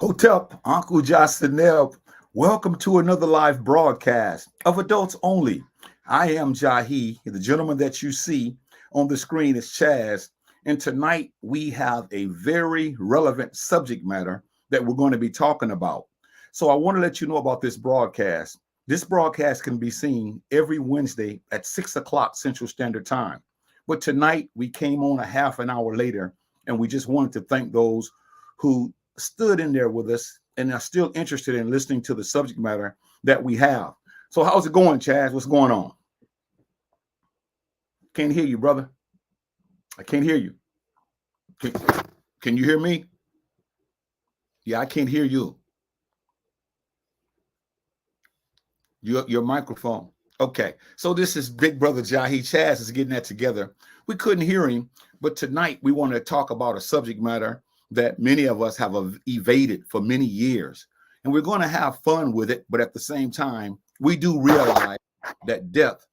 Hotep, Uncle Jasineb, welcome to another live broadcast of Adults Only. I am Jahi. The gentleman that you see on the screen is Chaz. And tonight we have a very relevant subject matter that we're going to be talking about. So I want to let you know about this broadcast. This broadcast can be seen every Wednesday at 6 o'clock Central Standard Time. But tonight we came on a half an hour later, and we just wanted to thank those who stood in there with us and are still interested in listening to the subject matter that we have. So, how's it going, Chaz? What's going on? Can't hear you, brother. I can't hear you. Can, can you hear me? Yeah, I can't hear you. Your microphone. Okay. So, this is Big Brother Jahi. Chaz is getting that together. We couldn't hear him, but tonight we want to talk about a subject matter that many of us have evaded for many years. And we're going to have fun with it, but at the same time, we do realize that death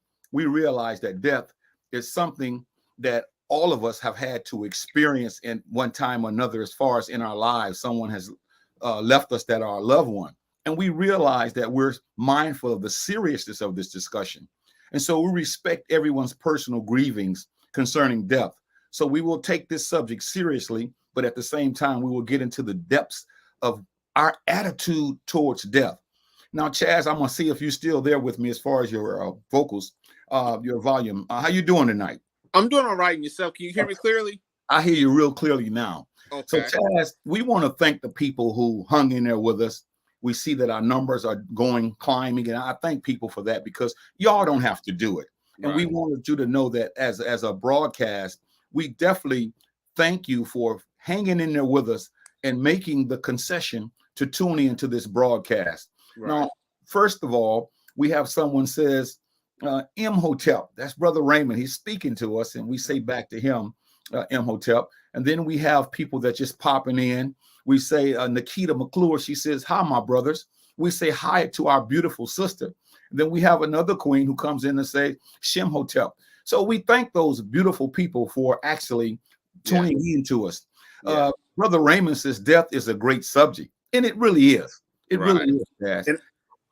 is something that all of us have had to experience in one time or another, as far as in our lives. Someone has left us that are our loved one. And we realize that we're mindful of the seriousness of this discussion. And so we respect everyone's personal grievings concerning death. So we will take this subject seriously, but at the same time, we will get into the depths of our attitude towards death. Now, Chaz, I'm gonna see if you're still there with me as far as your vocals, your volume. How you doing tonight? I'm doing all right. And yourself? Can you hear me clearly? I hear you real clearly now. So, Okay. Chaz, we want to thank the people who hung in there with us. We see that our numbers are going climbing, and I thank people for that because y'all don't have to do it. And we Right. wanted you to know that as a broadcast, we definitely thank you for hanging in there with us and making the concession to tune into this broadcast. Now, Right. first of all, we have someone says, M Hotel. That's Brother Raymond. He's speaking to us, and we say back to him, M Hotel. And then we have people that just popping in. We say Nikita McClure. She says, "Hi, my brothers." We say hi to our beautiful sister. And then we have another queen who comes in and say, "Shem Hotel." So we thank those beautiful people for actually Yeah. tuning in to us. Yeah. Brother Raymond says death is a great subject, and it really is. It really Right. is, Chaz. And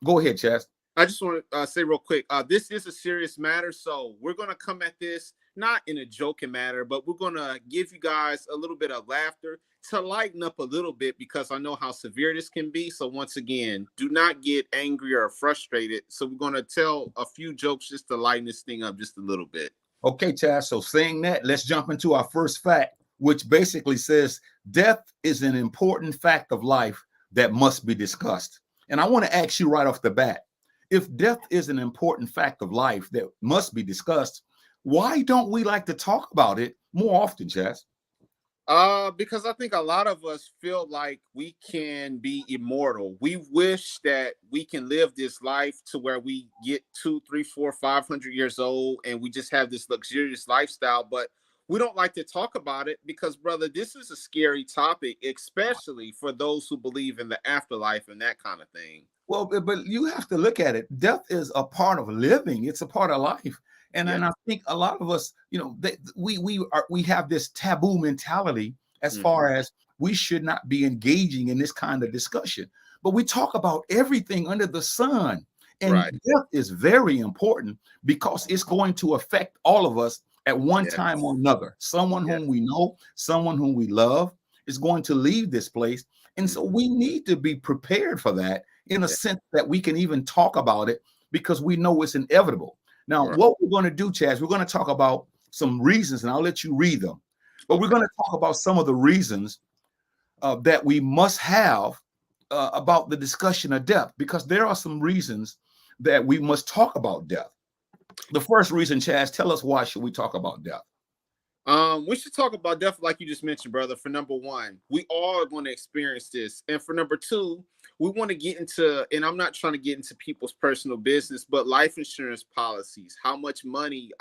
Go ahead, Chaz. I just want to say real quick, this is a serious matter, so we're gonna come at this not in a joking matter, but we're gonna give you guys a little bit of laughter to lighten up a little bit because I know how severe this can be. So once again, do not get angry or frustrated. So we're gonna tell a few jokes just to lighten this thing up just a little bit. Okay, Chaz. So saying that, let's jump into our first fact, which basically says death is an important fact of life that must be discussed. And I want to ask you right off the bat, if death is an important fact of life that must be discussed, why don't we like to talk about it more often, Chaz? Because I think a lot of us feel like we can be immortal. We wish that we can live this life to where we get 2, 3, 4, 500 years old and we just have this luxurious lifestyle, but we don't like to talk about it because, brother, this is a scary topic, especially for those who believe in the afterlife and that kind of thing. Well, but you have to look at it. Death is a part of living. It's a part of life. And Yeah. I think a lot of us, we have this taboo mentality as Hmm. far as we should not be engaging in this kind of discussion. But we talk about everything under the sun. And Right. death is very important because it's going to affect all of us at one time or Yes. another. Someone Yes. whom we know, someone whom we love is going to leave this place. And so Hmm. we need to be prepared for that in a Yeah. sense that we can even talk about it because we know it's inevitable. Now, Right. what we're going to do, Chaz, we're going to talk about some reasons, and I'll let you read them. But we're Okay. going to talk about some of the reasons that we must have about the discussion of death, because there are some reasons that we must talk about death. The first reason, Chaz, tell us why should we talk about death? We should talk about death, like you just mentioned, brother. For number one, we all are going to experience this, and for number two, we want to get into. And I'm not trying to get into people's personal business, but life insurance policies, how much money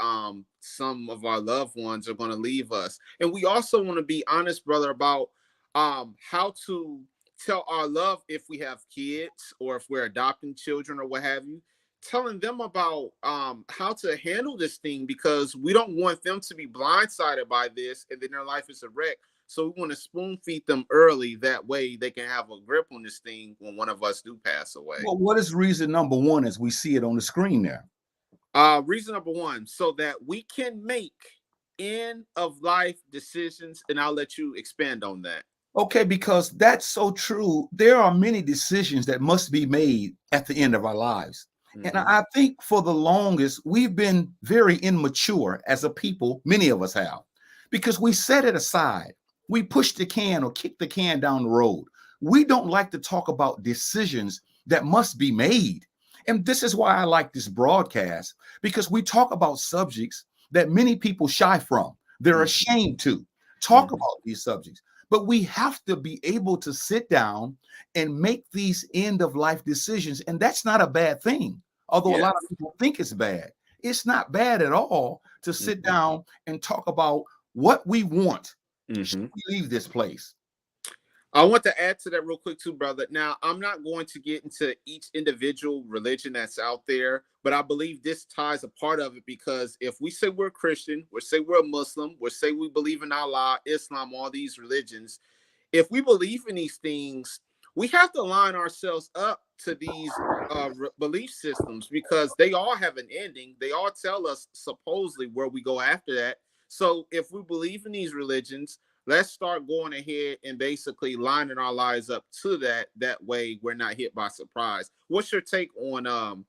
some of our loved ones are going to leave us, and we also want to be honest, brother, about how to tell our love if we have kids or if we're adopting children or what have you, telling them about how to handle this thing because we don't want them to be blindsided by this and then their life is a wreck. So we want to spoon feed them early. That way they can have a grip on this thing when one of us do pass away. Well, what is reason number one as we see it on the screen there? Reason number one, so that we can make end of life decisions. And I'll let you expand on that. Okay, because that's so true. There are many decisions that must be made at the end of our lives. And I think for the longest, we've been very immature as a people, many of us have, because we set it aside. We push the can or kick the can down the road. We don't like to talk about decisions that must be made. And this is why I like this broadcast, because we talk about subjects that many people shy from. They're ashamed to talk about these subjects. But we have to be able to sit down and make these end of life decisions. And that's not a bad thing. Although a lot of people think it's bad. It's not bad at all to sit down and talk about what we want. Should we leave this place? I want to add to that real quick too, brother. Now, I'm not going to get into each individual religion that's out there, but I believe this ties a part of it, because if we say we're Christian, we say we're a Muslim, we say we believe in Allah, Islam, all these religions, if we believe in these things, we have to line ourselves up to these belief systems, because they all have an ending. They all tell us supposedly where we go after that. So if we believe in these religions, let's start going ahead and basically lining our lives up to that. That way we're not hit by surprise. What's your take on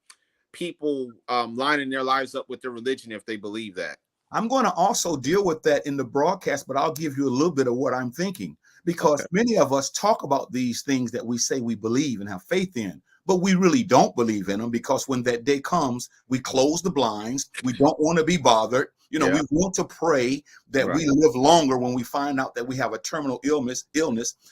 people lining their lives up with their religion if they believe that? I'm going to also deal with that in the broadcast, but I'll give you a little bit of what I'm thinking, because many of us talk about these things that we say we believe and have faith in, but we really don't believe in them, because when that day comes, we close the blinds. We don't want to be bothered. You know, we want to pray that we live longer when we find out that we have a terminal illness,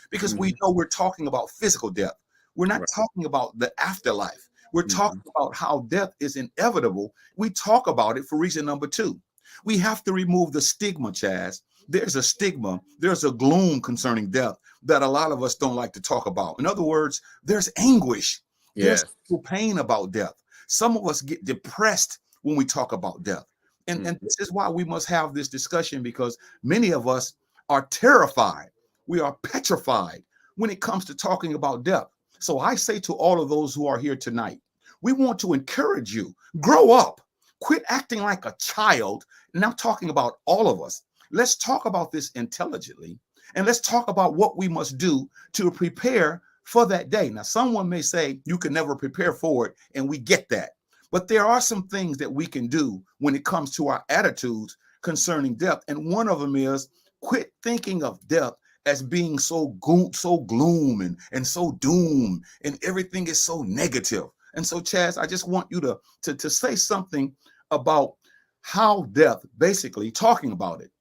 because we know we're talking about physical death. We're not talking about the afterlife. We're talking about how death is inevitable. We talk about it for reason number two. We have to remove the stigma, Chaz. There's a stigma, there's a gloom concerning death that a lot of us don't like to talk about. In other words, there's anguish. There's pain about death. Some of us get depressed when we talk about death. And this is why we must have this discussion, because many of us are terrified. We are petrified when it comes to talking about death. So I say to all of those who are here tonight, we want to encourage you, grow up, quit acting like a child. And I'm talking about all of us. Let's talk about this intelligently, and let's talk about what we must do to prepare for that day. Now, someone may say you can never prepare for it, and we get that. But there are some things that we can do when it comes to our attitudes concerning death. And one of them is quit thinking of death as being so gloom and so doom, and everything is so negative. And so, Chaz, I just want you to say something about how death, basically talking about it,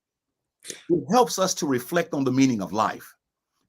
it helps us to reflect on the meaning of life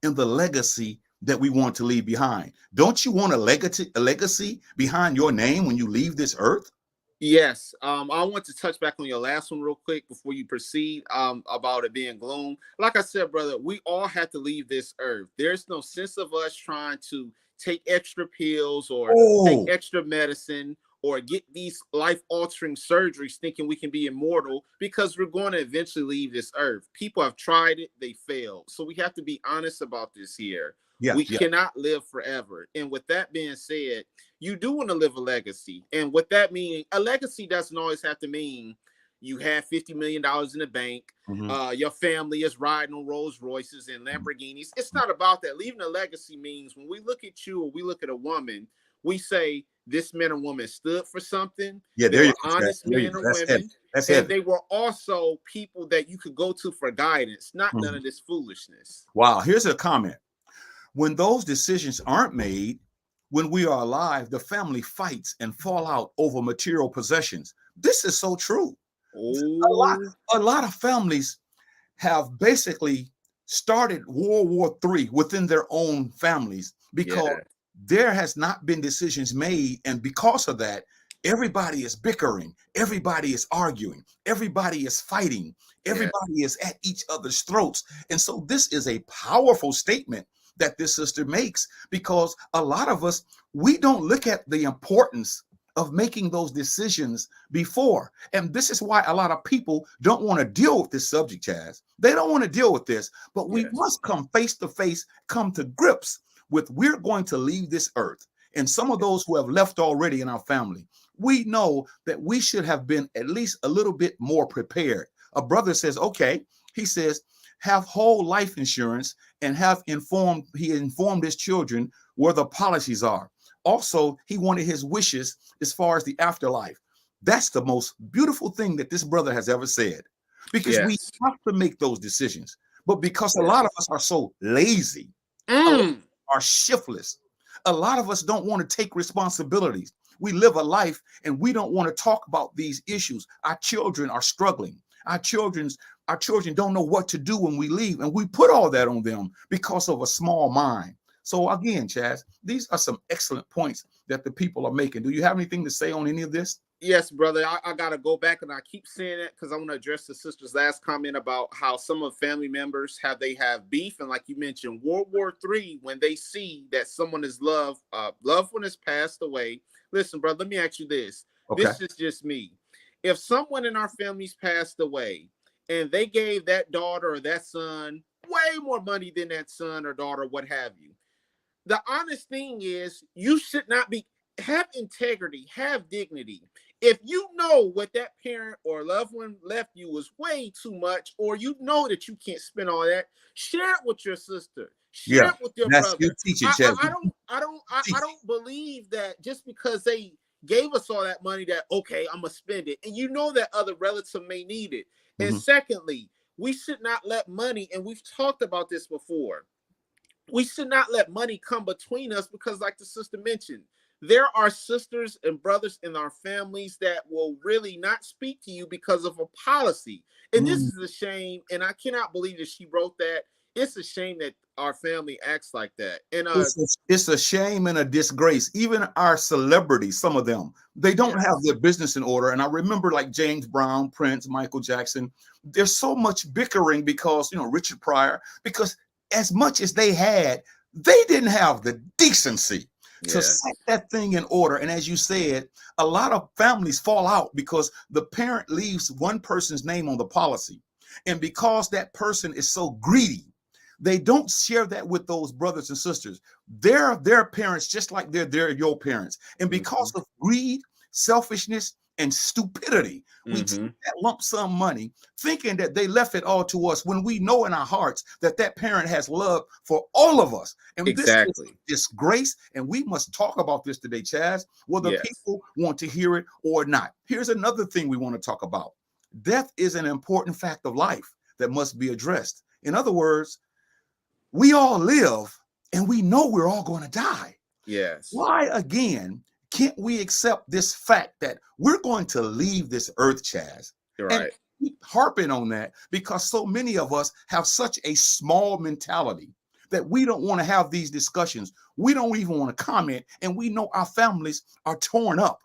and the legacy that we want to leave behind. Don't you want a legacy behind your name when you leave this earth? Yes. I want to touch back on your last one real quick before you proceed about it being gloom. Like I said, brother, we all have to leave this earth. There's no sense of us trying to take extra pills or take extra medicine or get these life-altering surgeries thinking we can be immortal, because we're going to eventually leave this earth. People have tried it, they failed. So we have to be honest about this here. We cannot live forever. And with that being said, you do want to live a legacy. And with that meaning, a legacy doesn't always have to mean you have $50 million in the bank. Your family is riding on Rolls Royces and Lamborghinis. It's not about that. Leaving a legacy means when we look at you or we look at a woman, we say this man or woman stood for something. Yeah, they were honest men or women. And they were also people that you could go to for guidance, not none of this foolishness. Wow. Here's a comment. When those decisions aren't made, when we are alive, the family fights and fall out over material possessions. This is so true. A lot of families have basically started World War III within their own families because there has not been decisions made. And because of that, everybody is bickering. Everybody is arguing. Everybody is fighting. Everybody is at each other's throats. And so this is a powerful statement that this sister makes, because a lot of us, we don't look at the importance of making those decisions before. And this is why a lot of people don't want to deal with this subject, Chaz. They don't want to deal with this, but we Yes. must come face to face, come to grips with we're going to leave this earth. And some of those who have left already in our family, we know that we should have been at least a little bit more prepared. A brother says, okay, he says, have whole life insurance and he informed his children where the policies are. Also, he wanted his wishes as far as the afterlife. That's the most beautiful thing that this brother has ever said, because we Yes. have to make those decisions. But because a lot of us are so lazy, Mm. are shiftless, a lot of us don't want to take responsibilities. We live a life and we don't want to talk about these issues. Our children are struggling. Our children don't know what to do when we leave, and we put all that on them because of a small mind. So again, Chaz, these are some excellent points that the people are making. Do you have anything to say on any of this? Yes, brother. I gotta go back, and I keep saying it because I want to address the sister's last comment about how some of family members have beef, and like you mentioned, World War III, when they see that someone is loved one has passed away. Listen, brother, let me ask you this. Okay. This is just me. If someone in our families passed away, and they gave that daughter or that son way more money than that son or daughter, what have you, the honest thing is you should not have integrity, have dignity. If you know what that parent or loved one left you was way too much, or you know that you can't spend all that, share it with your sister, share it with your That's you brother. teach it, Chaz. I don't believe that just because they gave us all that money that okay, I'm gonna spend it, and you know that other relative may need it. And secondly, we should not let money, and we've talked about this before, we should not let money come between us, because like the sister mentioned, there are sisters and brothers in our families that will really not speak to you because of a policy. And this is a shame, and I cannot believe that she wrote that. It's a shame that our family acts like that. And it's a shame and a disgrace. Even our celebrities, some of them, they don't have their business in order. And I remember like James Brown, Prince, Michael Jackson, there's so much bickering because, Richard Pryor, because as much as they had, they didn't have the decency to set that thing in order. And as you said, a lot of families fall out because the parent leaves one person's name on the policy. And because that person is so greedy, they don't share that with those brothers and sisters. They're their parents, just like they're your parents. And because of greed, selfishness, and stupidity, we take that lump sum money thinking that they left it all to us, when we know in our hearts that that parent has love for all of us. And this is disgrace, and we must talk about this today, Chaz, whether people want to hear it or not. Here's another thing we want to talk about. Death is an important fact of life that must be addressed. In other words, we all live and we know we're all going to die. Yes. Why again can't we accept this fact that we're going to leave this earth, Chaz? You're right. And keep harping on that because so many of us have such a small mentality that we don't want to have these discussions. We don't even want to comment, and we know our families are torn up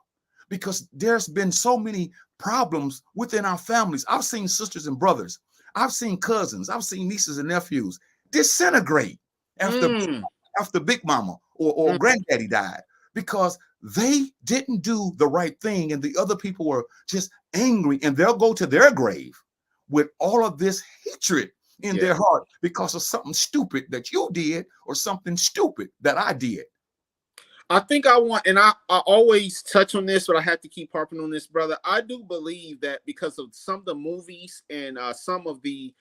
because there's been so many problems within our families. I've seen sisters and brothers, I've seen cousins, I've seen nieces and nephews disintegrate after Big Mama or Granddaddy died because they didn't do the right thing, and the other people were just angry, and they'll go to their grave with all of this hatred in their heart because of something stupid that you did or something stupid that I did. I think I want, and I always touch on this, but I have to keep harping on this, brother. I do believe that because of some of the movies and some of the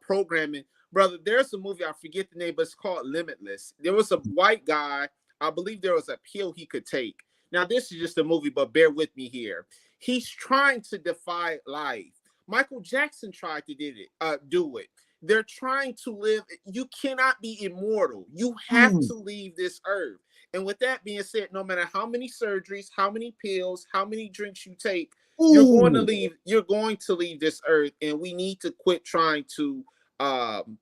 programming, brother, there's a movie, I forget the name, but it's called Limitless. There was a white guy, I believe there was a pill he could take. Now, this is just a movie, but bear with me here. He's trying to defy life. Michael Jackson tried to do it. They're trying to live. You cannot be immortal. You have to leave this earth. And with that being said, no matter how many surgeries, how many pills, how many drinks you take, you're going to leave this earth. And we need to quit trying to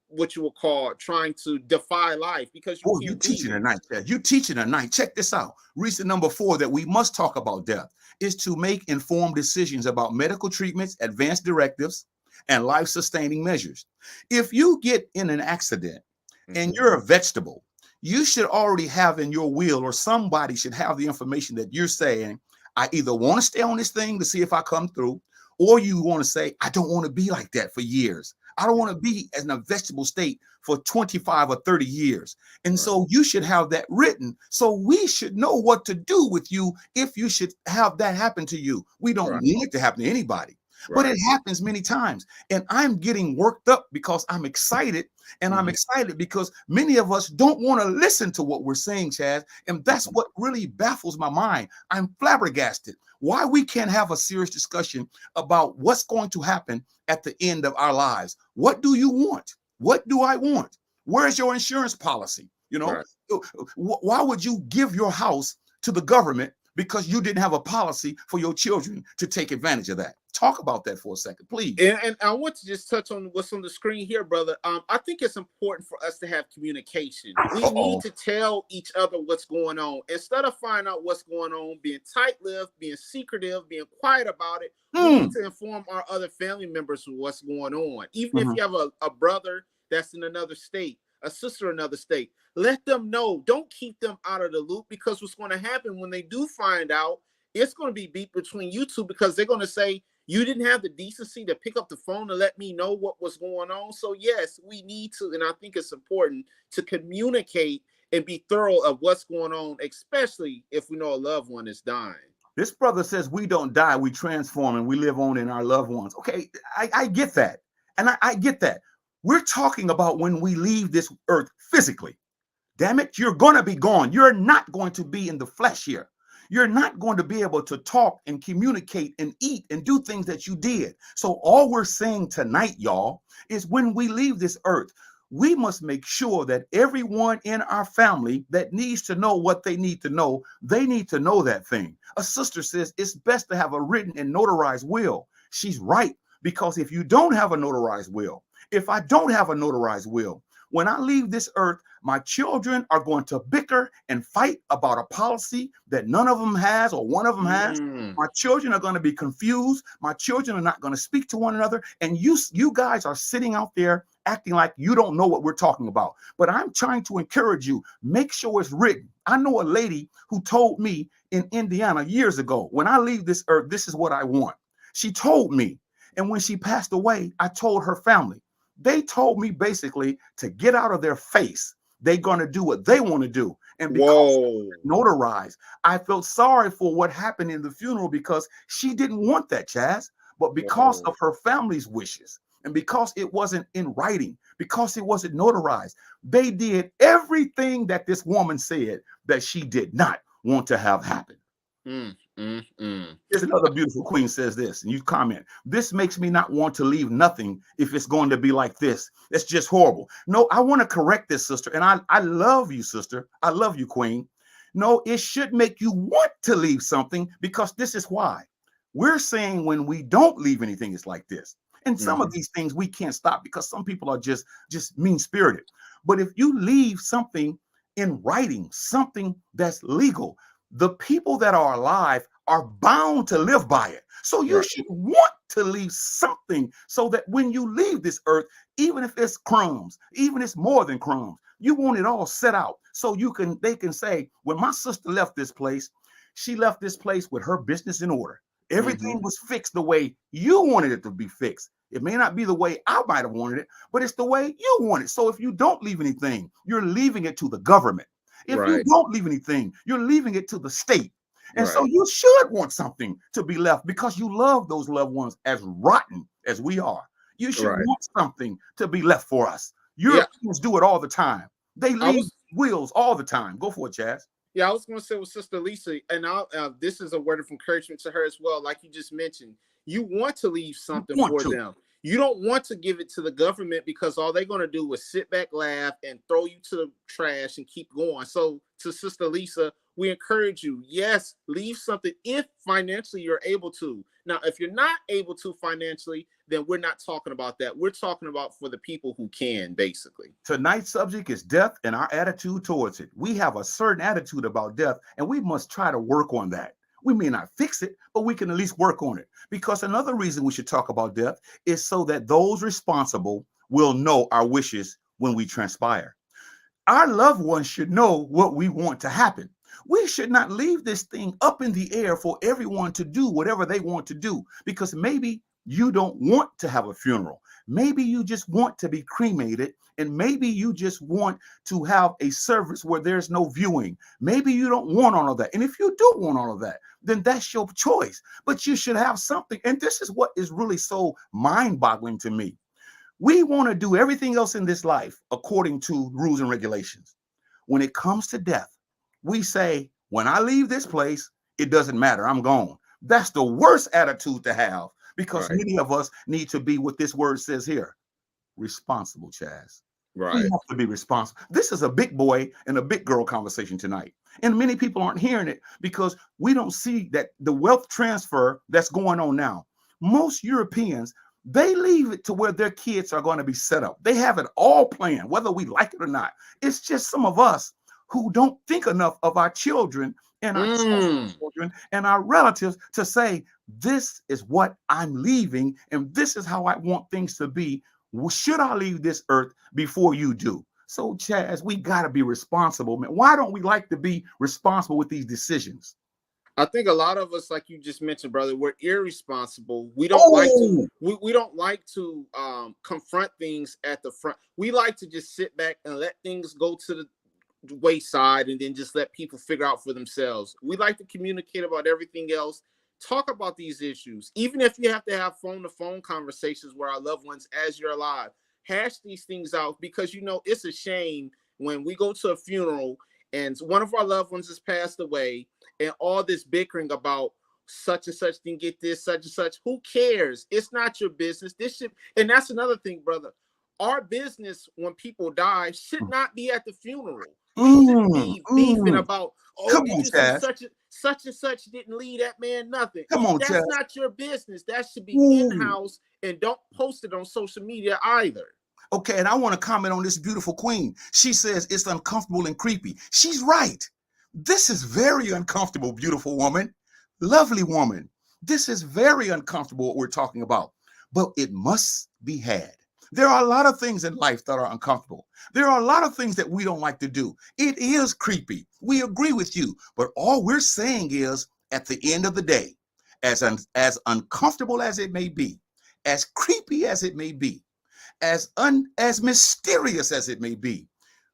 what you will call trying to defy life, because you teaching tonight. You teaching tonight. Check this out. Reason number 4 that we must talk about death is to make informed decisions about medical treatments, advanced directives, and life-sustaining measures. If you get in an accident and you're a vegetable, you should already have in your will, or somebody should have the information that you're saying, I either want to stay on this thing to see if I come through, or you want to say, I don't want to be like that for years. I don't want to be in a vegetable state for 25 or 30 years. And Right. so you should have that written. So we should know what to do with you if you should have that happen to you. We don't Right. want it to happen to anybody, but Right. it happens many times. And I'm getting worked up because I'm excited. And I'm Mhm. excited because many of us don't want to listen to what we're saying, Chad. And that's what really baffles my mind. I'm flabbergasted why we can't have a serious discussion about what's going to happen at the end of our lives. What do you want? What do I want? Where's your insurance policy? You know, Right. why would you give your house to the government because you didn't have a policy for your children to take advantage of that? Talk about that for a second, please. And I want to just touch on what's on the screen here, brother. I think it's important for us to have communication. We need to tell each other what's going on instead of finding out what's going on, being tight-lipped, being secretive, being quiet about it. We need to inform our other family members of what's going on. Even if you have a brother that's in another state, a sister in another state, let them know. Don't keep them out of the loop, because what's going to happen when they do find out, it's going to be beat between you two, because they're going to say, you didn't have the decency to pick up the phone and let me know what was going on. So yes, we need to, and I think it's important to communicate and be thorough of what's going on, especially if we know a loved one is dying. This brother says we don't die, we transform, and we live on in our loved ones. Okay, I get that. And I get that. We're talking about when we leave this earth physically. Damn it, you're going to be gone. You're not going to be in the flesh here. You're not going to be able to talk and communicate and eat and do things that you did. So all we're saying tonight, y'all, is when we leave this earth, we must make sure that everyone in our family that needs to know what they need to know, they need to know that thing. A sister says it's best to have a written and notarized will. She's right, because if you don't have a notarized will, if I don't have a notarized will, when I leave this earth, my children are going to bicker and fight about a policy that none of them has or one of them has. My children are going to be confused. My children are not going to speak to one another. And you guys are sitting out there acting like you don't know what we're talking about. But I'm trying to encourage you, make sure it's written. I know a lady who told me in Indiana years ago, when I leave this earth, this is what I want. She told me. And when she passed away, I told her family. They told me basically to get out of their face. They're going to do what they want to do. And because notarized, I felt sorry for what happened in the funeral, because she didn't want that, Chaz. But because of her family's wishes, and because it wasn't in writing, because it wasn't notarized, they did everything that this woman said that she did not want to have happen. Here's another beautiful queen says this, and you comment, this makes me not want to leave nothing if it's going to be like this. It's just horrible. No, I want to correct this, sister. And I love you, sister. I love you, queen. No, it should make you want to leave something, because this is why. We're saying when we don't leave anything, it's like this. And some of these things we can't stop, because some people are just mean-spirited. But if you leave something in writing, something that's legal, the people that are alive are bound to live by it. So you should want to leave something, so that when you leave this earth, even if it's crumbs, even if it's more than crumbs, you want it all set out. So they can say, when my sister left this place, she left this place with her business in order. Everything was fixed the way you wanted it to be fixed. It may not be the way I might have wanted it, but it's the way you want it. So if you don't leave anything, you're leaving it to the government. If you don't leave anything, you're leaving it to the state. And so you should want something to be left, because you love those loved ones as rotten as we are. You should want something to be left for us. Europeans do it all the time. They leave wills all the time. Go for it, Chaz. Yeah, I was going to say with Sister Lisa, and this is a word of encouragement to her as well. Like you just mentioned, you want to leave something for them. You don't want to give it to the government, because all they're going to do is sit back, laugh, and throw you to the trash and keep going. So to Sister Lisa, we encourage you, yes, leave something if financially you're able to. Now, if you're not able to financially, then we're not talking about that. We're talking about for the people who can, basically. Tonight's subject is death and our attitude towards it. We have a certain attitude about death, and we must try to work on that. We may not fix it, but we can at least work on it. Because another reason we should talk about death is so that those responsible will know our wishes when we transpire. Our loved ones should know what we want to happen. We should not leave this thing up in the air for everyone to do whatever they want to do, because maybe you don't want to have a funeral. Maybe you just want to be cremated, and maybe you just want to have a service where there's no viewing. Maybe you don't want all of that. And if you do want all of that, then that's your choice. But you should have something. And this is what is really so mind-boggling to me. We want to do everything else in this life according to rules and regulations. When it comes to death, we say, when I leave this place, it doesn't matter. I'm gone. That's the worst attitude to have, because many of us need to be what this word says here, responsible, Chaz. Right. We have to be responsible. This is a big boy and a big girl conversation tonight. And many people aren't hearing it because we don't see that the wealth transfer that's going on now. Most Europeans, they leave it to where their kids are going to be set up. They have it all planned, whether we like it or not. It's just some of us who don't think enough of our children and our children and our relatives to say, this is what I'm leaving, and this is how I want things to be. Should I leave this earth before you do? So, Chaz, we got to be responsible, man. Why don't we like to be responsible with these decisions? I think a lot of us, like you just mentioned, brother, we're irresponsible. We don't like to. We don't like to confront things at the front. We like to just sit back and let things go to the wayside, and then just let people figure out for themselves. We like to communicate about everything else, talk about these issues, even if you have to have phone-to-phone conversations where our loved ones, as you're alive, hash these things out, because it's a shame when we go to a funeral and one of our loved ones has passed away, and all this bickering about such and such didn't get this, such and such. Who cares? It's not your business. And that's another thing, brother. Our business, when people die, should not be at the funeral. We should be beefing about, such and such didn't leave that man nothing. That's not your business. That should be in-house, and don't post it on social media either. Okay, and I want to comment on this beautiful queen. She says it's uncomfortable and creepy. She's right. This is very uncomfortable, beautiful woman, lovely woman. This is very uncomfortable, what we're talking about, but it must be had. There are a lot of things in life that are uncomfortable. There are a lot of things that we don't like to do. It is creepy. We agree with you. But all we're saying is, at the end of the day, as uncomfortable as it may be, as creepy as it may be, as mysterious as it may be,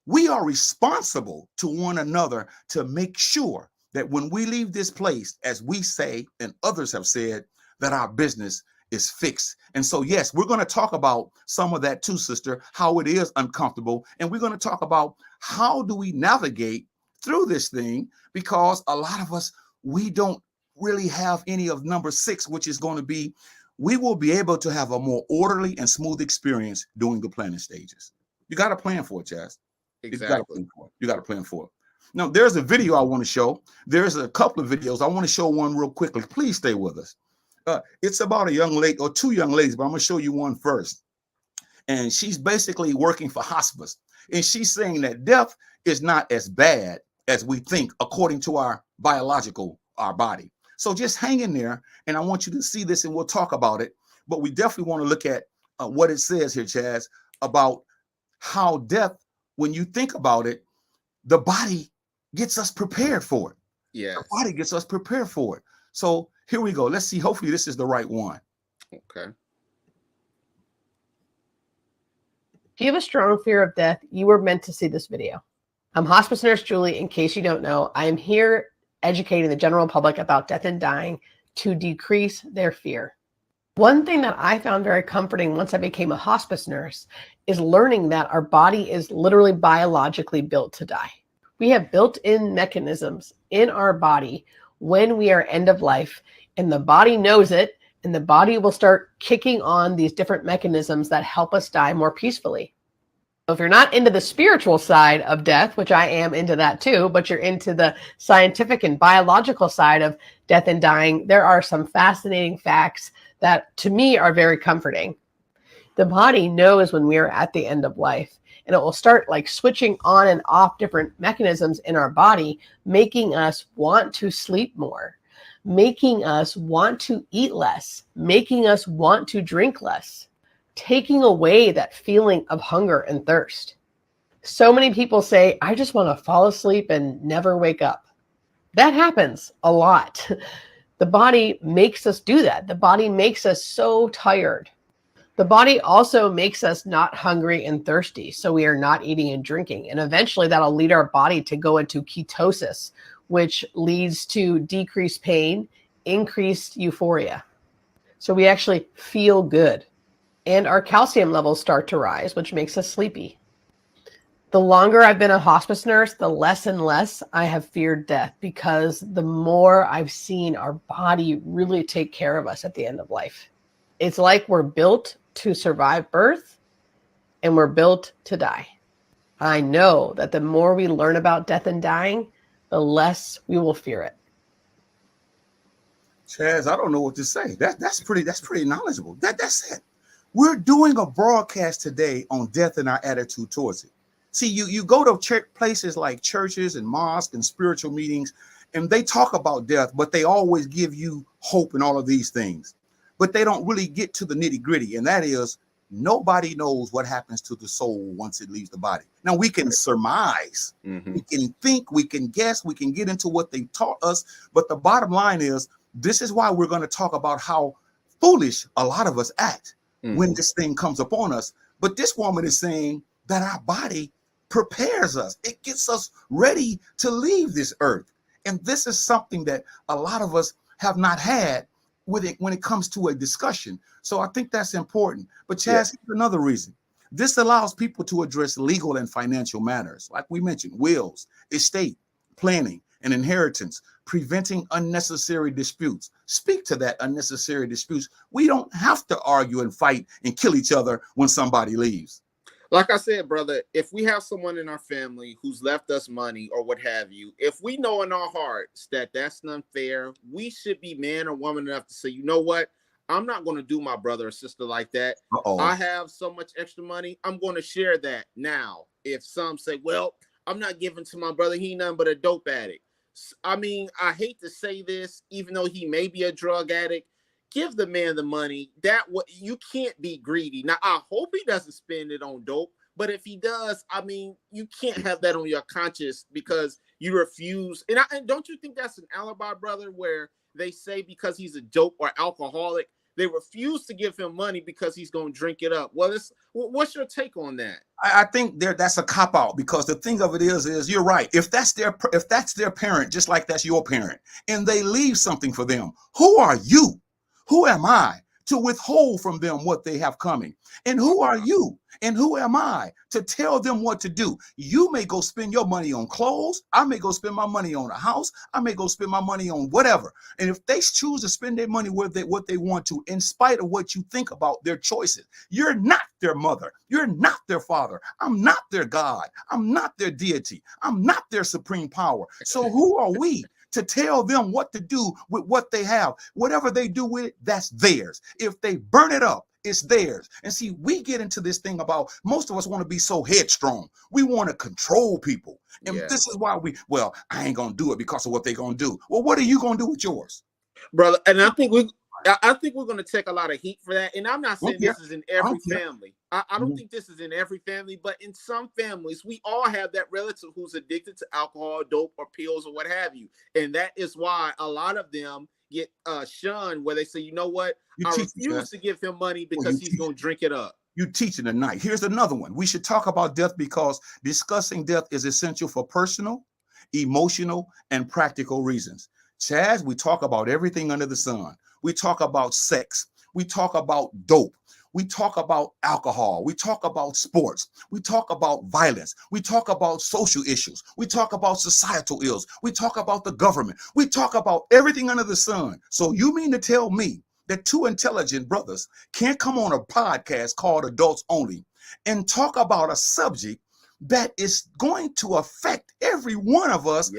we are responsible to one another to make sure that when we leave this place, as we say and others have said, that our business is fixed. And so, yes, we're going to talk about some of that too, sister, how it is uncomfortable. And we're going to talk about how do we navigate through this thing, because a lot of us, we don't really have any of number 6, which is going to be, we will be able to have a more orderly and smooth experience during the planning stages. You got to plan for it, Chaz. Exactly. You got to plan for it. Now, there's a video I want to show. There's a couple of videos. I want to show one real quickly. Please stay with us. It's about a young lady, or 2 young ladies, but I'm going to show you one first. And she's basically working for hospice. And she's saying that death is not as bad as we think, according to our body. So just hang in there, and I want you to see this, and we'll talk about it. But we definitely want to look at what it says here, Chaz, about how death, when you think about it, the body gets us prepared for it. Yeah, the body gets us prepared for it. So here we go. Let's see. Hopefully this is the right one. Okay. If you have a strong fear of death, you were meant to see this video. I'm hospice nurse Julie. In case you don't know, I am here educating the general public about death and dying to decrease their fear. One thing that I found very comforting once I became a hospice nurse is learning that our body is literally biologically built to die. We have built-in mechanisms in our body when we are end of life, and the body knows it, and the body will start kicking on these different mechanisms that help us die more peacefully. So if you're not into the spiritual side of death, which I am into that too, but you're into the scientific and biological side of death and dying, there are some fascinating facts that to me are very comforting. The body knows when we are at the end of life, and it will start like switching on and off different mechanisms in our body, making us want to sleep more, making us want to eat less, making us want to drink less, taking away that feeling of hunger and thirst. So many people say, I just want to fall asleep and never wake up. That happens a lot. The body makes us do that. The body makes us so tired. The body also makes us not hungry and thirsty, so we are not eating and drinking. And eventually that'll lead our body to go into ketosis, which leads to decreased pain, increased euphoria. So we actually feel good. And our calcium levels start to rise, which makes us sleepy. The longer I've been a hospice nurse, the less and less I have feared death, because the more I've seen our body really take care of us at the end of life. It's like we're built to survive birth and we're built to die. I know that the more we learn about death and dying, the less we will fear it. Chaz, I don't know what to say. That's pretty knowledgeable. That's it. We're doing a broadcast today on death and our attitude towards it. See, you go to places like churches and mosques and spiritual meetings, and they talk about death, but they always give you hope and all of these things. But they don't really get to the nitty gritty, and that is nobody knows what happens to the soul once it leaves the body. Now, we can surmise, we can think, we can guess, we can get into what they taught us, but the bottom line is, this is why we're going to talk about how foolish a lot of us act when this thing comes upon us. But this woman is saying that our body prepares us. It gets us ready to leave this earth. And this is something that a lot of us have not had with it when it comes to a discussion. So I think that's important. But Chaz, here's another reason. This allows people to address legal and financial matters, like we mentioned, wills, estate, planning, and inheritance, preventing unnecessary disputes. Speak to that unnecessary disputes. We don't have to argue and fight and kill each other when somebody leaves. Like I said, brother, if we have someone in our family who's left us money or what have you, if we know in our hearts that that's unfair, we should be man or woman enough to say, you know what? I'm not going to do my brother or sister like that. I have so much extra money. I'm going to share that. Now, if some say, well, I'm not giving to my brother, he nothing but a dope addict. I mean, I hate to say this, even though he may be a drug addict, give the man the money. That what you can't be greedy. Now, I hope he doesn't spend it on dope, but if he does, I mean, you can't have that on your conscience because you refuse. And don't you think that's an alibi, brother, where they say because he's a dope or alcoholic, they refuse to give him money because he's going to drink it up? Well, what's your take on that? I think that's a cop out, because the thing of it is you're right. If that's their parent, just like that's your parent, and they leave something for them, who are you? Who am I to withhold from them what they have coming? And who are you? And who am I to tell them what to do? You may go spend your money on clothes. I may go spend my money on a house. I may go spend my money on whatever. And if they choose to spend their money what they want to, in spite of what you think about their choices, you're not their mother. You're not their father. I'm not their God. I'm not their deity. I'm not their supreme power. So who are we to tell them what to do with what they have? Whatever they do with it, that's theirs. If they burn it up, it's theirs. And see, we get into this thing about, most of us want to be so headstrong. We want to control people. And this is why I ain't going to do it because of what they're going to do. Well, what are you going to do with yours? Brother, and I think we're going to take a lot of heat for that. And I'm not saying this is in every family. I don't think this is in every family, but in some families, we all have that relative who's addicted to alcohol, dope, or pills, or what have you. And that is why a lot of them get shunned, where they say, you know what? I refuse to give him money because he's going to drink it up. You teaching tonight. Here's another one. We should talk about death because discussing death is essential for personal, emotional, and practical reasons. Chaz, we talk about everything under the sun. We talk about sex. We talk about dope. We talk about alcohol. We talk about sports. We talk about violence. We talk about social issues. We talk about societal ills. We talk about the government. We talk about everything under the sun. So you mean to tell me that two intelligent brothers can't come on a podcast called Adults Only and talk about a subject that is going to affect every one of us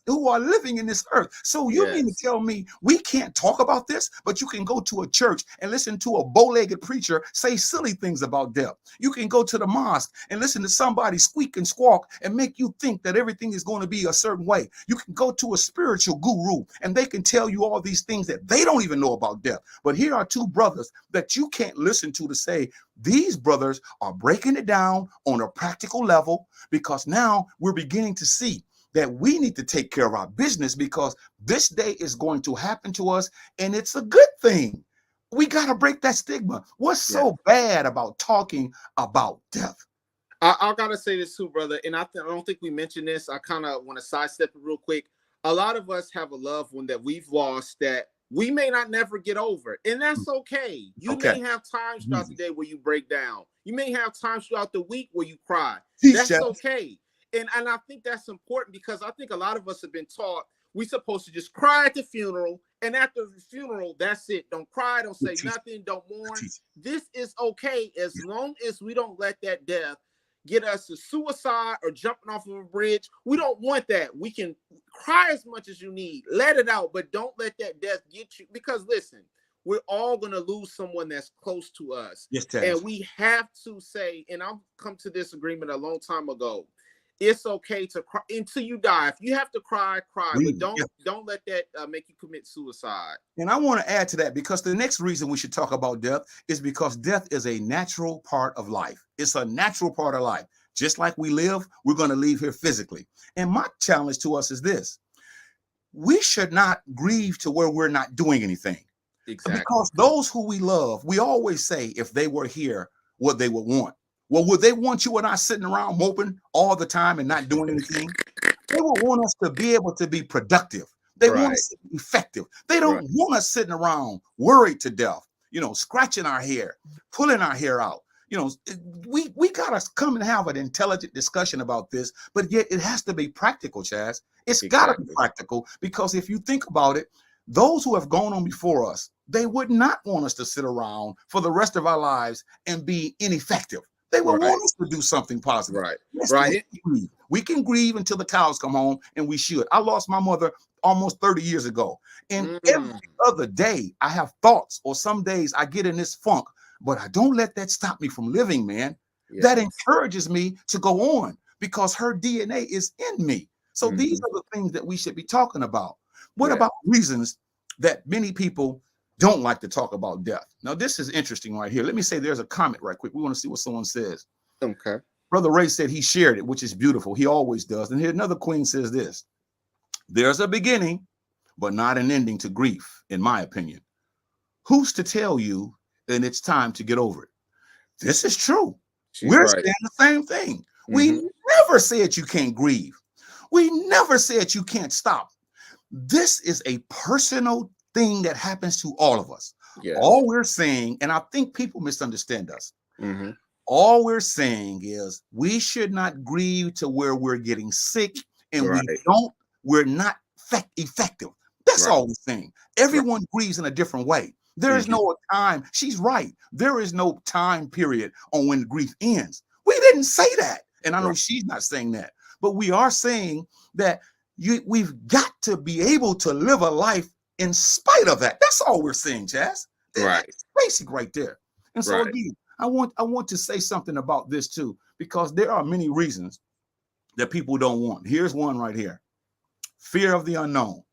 who are living in this earth? So you mean to tell me we can't talk about this, but you can go to a church and listen to a bow-legged preacher say silly things about death? You can go to the mosque and listen to somebody squeak and squawk and make you think that everything is going to be a certain way. You can go to a spiritual guru and they can tell you all these things that they don't even know about death. But here are two brothers that you can't listen to say, these brothers are breaking it down on a practical level, because now we're beginning to see that we need to take care of our business because this day is going to happen to us and it's a good thing. We got to break that stigma. What's so bad about talking about death? I gotta say this too, brother, and I don't think we mentioned this. I kind of want to sidestep it real quick. A lot of us have a loved one that we've lost that we may not never get over, and that's okay. You may have times throughout the day where you break down. You may have times throughout the week where you cry. That's okay, and I think that's important because I think a lot of us have been taught we're supposed to just cry at the funeral, and after the funeral, that's it. Don't cry, don't say nothing, don't mourn. This is okay as long as we don't let that death get us to suicide or jumping off of a bridge. We don't want that. We can cry as much as you need, let it out, but don't let that death get you. Because listen, we're all going to lose someone that's close to us. And we have to say, and I've come to this agreement a long time ago, it's okay to cry until you die. If you have to cry, cry, but don't let that make you commit suicide. And I want to add to that because the next reason we should talk about death is because death is a natural part of life. It's a natural part of life. Just like we live, we're going to leave here physically. And my challenge to us is this. We should not grieve to where we're not doing anything. Exactly. Because those who we love, we always say if they were here, what they would want. Well, would they want you and I sitting around moping all the time and not doing anything? They would want us to be able to be productive. They want us to be effective. They don't want us sitting around worried to death, scratching our hair, pulling our hair out. We got to come and have an intelligent discussion about this, but yet it has to be practical, Chaz. It's got to be practical because if you think about it, those who have gone on before us, they would not want us to sit around for the rest of our lives and be ineffective. They will want us to do something positive. We can grieve until the cows come home, and we should. I lost my mother almost 30 years ago. And every other day I have thoughts, or some days I get in this funk, but I don't let that stop me from living, man. That encourages me to go on because her DNA is in me. So these are the things that we should be talking about. What about reasons that many people don't like to talk about death? Now, this is interesting right here. Let me say there's a comment right quick. We want to see what someone says. Okay. Brother Ray said he shared it, which is beautiful. He always does. And here another queen says this. There's a beginning, but not an ending to grief, in my opinion. Who's to tell you that it's time to get over it? This is true. We're saying the same thing. We never said you can't grieve. We never said you can't stop. This is a personal thing that happens to all of us. All we're saying, and I think people misunderstand us. All we're saying is we should not grieve to where we're getting sick and we're not effective. That's all we're saying. Everyone grieves in a different way. There is no time. She's right. There is no time period on when grief ends. We didn't say that. And I know she's not saying that, but we are saying that we've got to be able to live a life in spite of that. That's all we're saying, Chaz. It's basic right there. And so again, I want to say something about this too, because there are many reasons that people don't want. Here's one right here. Fear of the unknown.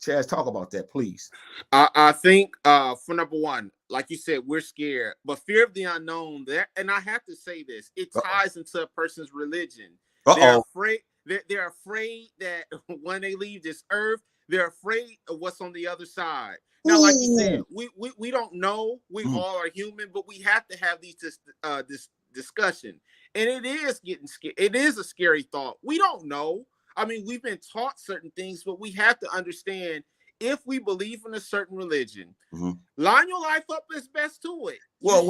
Chaz, talk about that, please. I think for number one, like you said, we're scared, but fear of the unknown, and I have to say this, it ties into a person's religion. They're afraid. They're afraid that when they leave this earth, they're afraid of what's on the other side. Now, like you said, we don't know. We all are human, but we have to have this discussion. And it is getting scary. It is a scary thought. We don't know. I mean, we've been taught certain things, but we have to understand if we believe in a certain religion, line your life up as best to it. Well,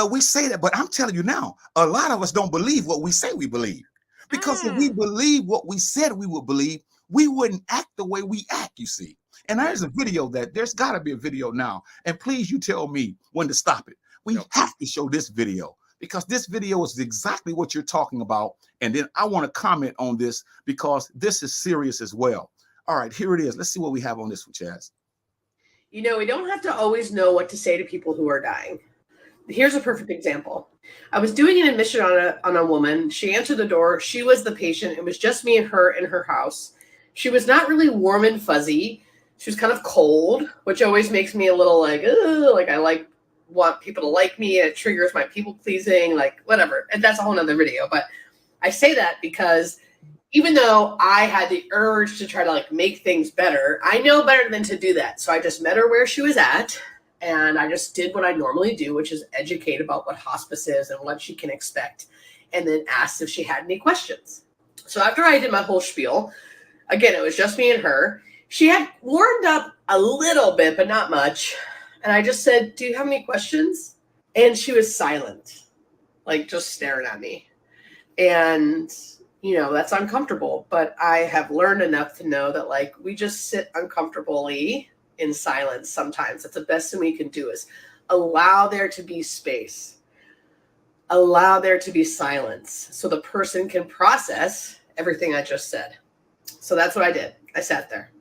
we say that, but I'm telling you now, a lot of us don't believe what we say we believe. Because if we believe what we said we would believe, we wouldn't act the way we act, you see. And there's a video there's got to be a video now. And please, you tell me when to stop it. We have to show this video because this video is exactly what you're talking about. And then I want to comment on this because this is serious as well. All right, here it is. Let's see what we have on this one, Chaz. We don't have to always know what to say to people who are dying. Here's a perfect example. I was doing an admission on a woman. She answered the door. She was the patient. It was just me and her in her house. She was not really warm and fuzzy. She was kind of cold, which always makes me a little like I want people to like me. It triggers my people pleasing, like whatever. And that's a whole nother video. But I say that because even though I had the urge to try to like make things better, I know better than to do that. So I just met her where she was at, and I just did what I normally do, which is educate about what hospice is and what she can expect, and then asked if she had any questions. So after I did my whole spiel, again, it was just me and her. She had warmed up a little bit, but not much. And I just said, "Do you have any questions?" And she was silent, like just staring at me. And, you know, that's uncomfortable. But I have learned enough to know that, like, we just sit uncomfortably in silence sometimes. That's the best thing we can do, is allow there to be space, allow there to be silence, so the person can process everything I just said. So that's what I did. I sat there.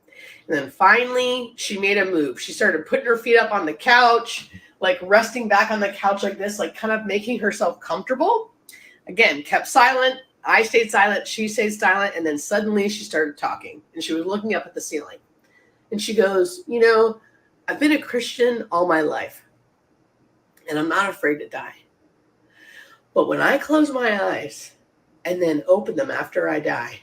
And then finally, she made a move. She started putting her feet up on the couch, like resting back on the couch like this, like kind of making herself comfortable. Again, kept silent. I stayed silent. She stayed silent. And then suddenly she started talking, and she was looking up at the ceiling. And she goes, "You know, I've been a Christian all my life, and I'm not afraid to die. But when I close my eyes and then open them after I die,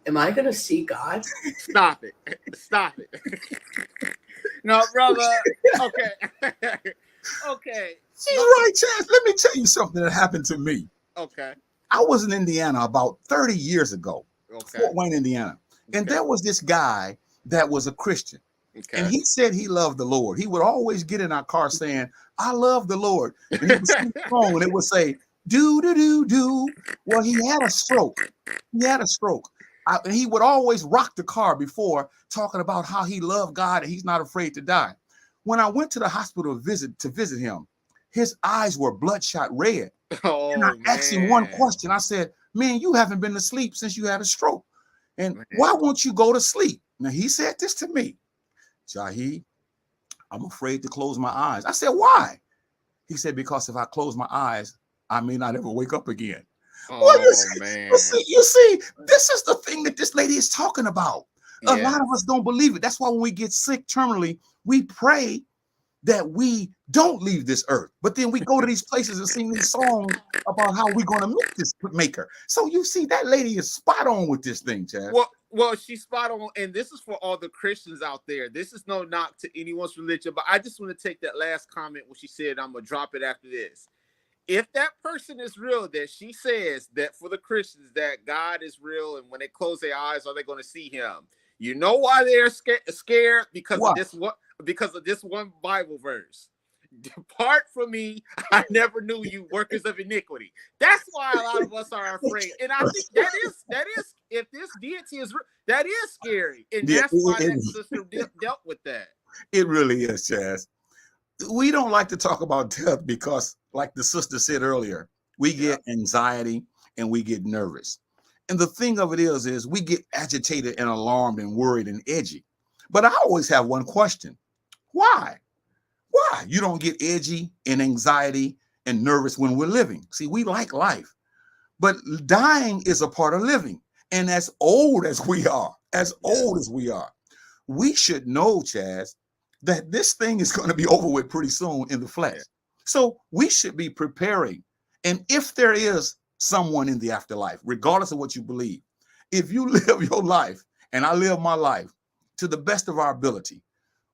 am I going to see God?" Stop it. Stop it. No, brother. Okay. Okay. She's right, Chaz. Let me tell you something that happened to me. Okay. I was in Indiana about 30 years ago, Okay. Fort Wayne, Indiana. And there was this guy that was a Christian. Okay. And he said he loved the Lord. He would always get in our car saying, "I love the Lord." And he would sing a song, and it would say, "Do, do, do, do." Well, he had a stroke. He had a stroke. And he would always rock the car before, talking about how he loved God and he's not afraid to die. When I went to the hospital to visit him, his eyes were bloodshot red. Oh, And I asked him one question. I said, "Man, you haven't been to sleep since you had a stroke. And why won't you go to sleep?" Now, he said this to me: "Jahi, I'm afraid to close my eyes." I said, "Why?" He said, "Because if I close my eyes, I may not ever wake up again." Oh, Well, man. you see, this is the thing that this lady is talking about. A Yeah. lot of us don't believe it. That's why when we get sick terminally, we pray that we don't leave this earth. But then we go to these places and sing these songs about how we're going to meet this maker. So you see, that lady is spot on with this thing, Chad. Well, she's spot on. And this is for all the Christians out there. This is no knock to anyone's religion, but I just want to take that last comment when she said, "I'm going to drop it after this." If that person is real, that she says that for the Christians that God is real, and when they close their eyes, are they going to see him? You know why they're scared? Because of this one Bible verse. "Depart from me, I never knew you, workers of iniquity." That's why a lot of us are afraid. And I think that is if this deity is real, that is scary. And that's why that sister dealt with that. It really is, Chaz. We don't like to talk about death because, like the sister said earlier, we get anxiety and we get nervous. And the thing of it is we get agitated and alarmed and worried and edgy. But I always have one question. Why? Why? You don't get edgy and anxiety and nervous when we're living. See, we like life. But dying is a part of living. And as old as we are, we should know, Chaz, that this thing is going to be over with pretty soon in the flesh. So we should be preparing. And if there is someone in the afterlife, regardless of what you believe, if you live your life and I live my life to the best of our ability,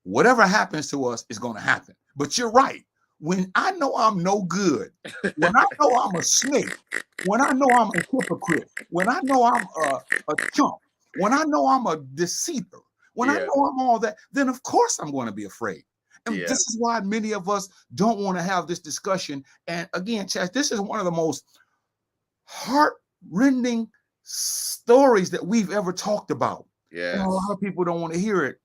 whatever happens to us is going to happen. But you're right. When I know I'm no good, when I know I'm a snake, when I know I'm a hypocrite, when I know I'm a chump, when I know I'm a deceiver, when I know I'm all that, then of course I'm going to be afraid. And this is why many of us don't want to have this discussion. And again, Chad, this is one of the most heart-rending stories that we've ever talked about. And a lot of people don't want to hear it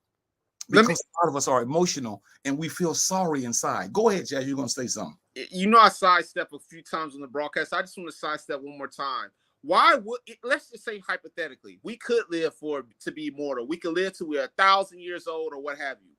because a lot of us are emotional and we feel sorry inside. Go ahead, Chad. You're going to say something. You know, I sidestep a few times on the broadcast. I just want to sidestep one more time. Why would let's just say hypothetically, we could live to be immortal. We could live till we're 1,000 years old or what have you.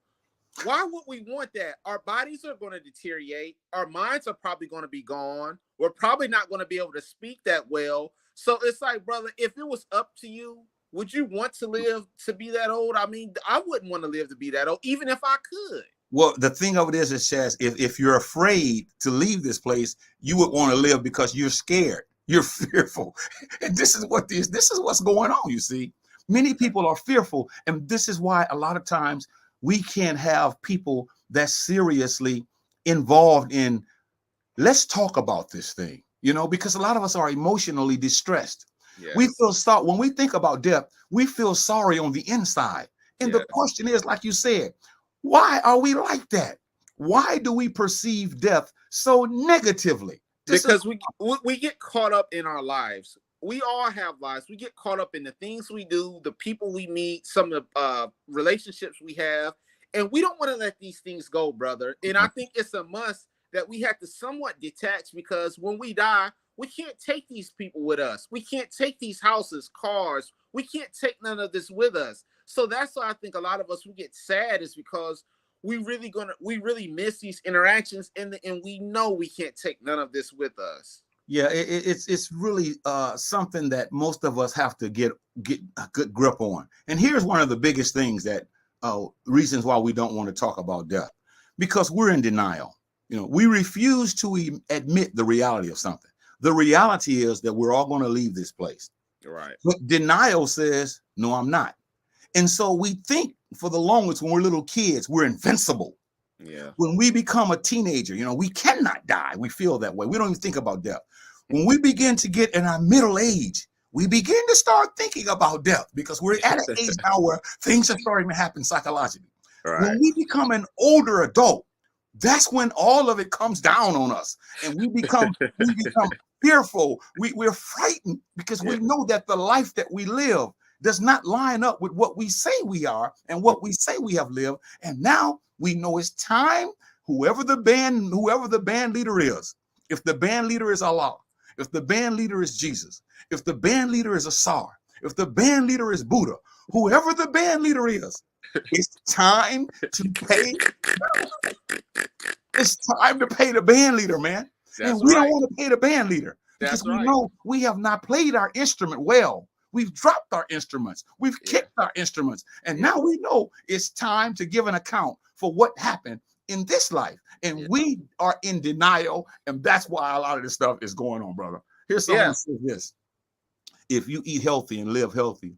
Why would we want that? Our bodies are going to deteriorate. Our minds are probably going to be gone. We're probably not going to be able to speak that well. So it's like, brother, if it was up to you, would you want to live to be that old? I mean, I wouldn't want to live to be that old, even if I could. Well, the thing of it is, Chaz, if you're afraid to leave this place, you would want to live because you're scared. You're fearful. And this is what's going on, you see. Many people are fearful, and this is why a lot of times we can't have people that's seriously involved in, let's talk about this thing, because a lot of us are emotionally distressed. Yes. We feel sorry when we think about death, we feel sorry on the inside. And the question is, like you said, why are we like that? Why do we perceive death so negatively? Because we get caught up in our lives. We all have lives. We get caught up in the things we do, the people we meet, some of the relationships we have, and we don't want to let these things go, brother. And I think it's a must that we have to somewhat detach, because when we die, we can't take these people with us. We can't take these houses, cars. We can't take none of this with us. So that's why I think a lot of us, we get sad, is because we really miss these interactions, and we know we can't take none of this with us. Yeah, it's really something that most of us have to get a good grip on. And here's one of the biggest things that reasons why we don't want to talk about death, because we're in denial. We refuse to admit the reality of something. The reality is that we're all going to leave this place. Right. But denial says, no, I'm not. And so we think for the longest, when we're little kids, we're invincible. Yeah. When we become a teenager, we cannot die. We feel that way. We don't even think about death. When we begin to get in our middle age, we begin to start thinking about death, because we're at an age now where things are starting to happen psychologically. Right. When we become an older adult, that's when all of it comes down on us, and we become fearful. We're frightened, because we know that the life that we live does not line up with what we say we are and what we say we have lived. And now we know it's time. Whoever the band leader is, if the band leader is Allah, if the band leader is Jesus, if the band leader is Asar, if the band leader is Buddha, whoever the band leader is, it's time to pay. It's time to pay the band leader, man. And we don't want to pay the band leader, because we know we have not played our instrument well. We've dropped our instruments. We've kicked our instruments. And now we know it's time to give an account for what happened in this life. And we are in denial. And that's why a lot of this stuff is going on, brother. Here's someone who says this: if you eat healthy and live healthily,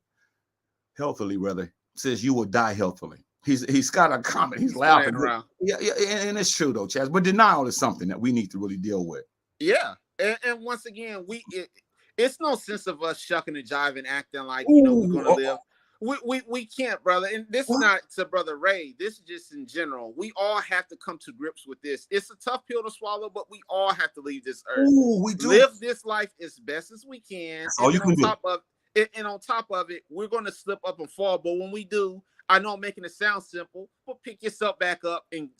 rather, says you will die healthily. He's got a comment. He's laughing around. Yeah, and it's true though, Chaz. But denial is something that we need to really deal with. Yeah. And once again, it's no sense of us shucking and jiving, acting like we're gonna live. We can't, brother. And this is not to Brother Ray. This is just in general. We all have to come to grips with this. It's a tough pill to swallow, but we all have to leave this earth. We do. Live this life as best as we can. That's all you can do. And on top of it, we're gonna slip up and fall. But when we do, I know I'm making it sound simple, but pick yourself back up and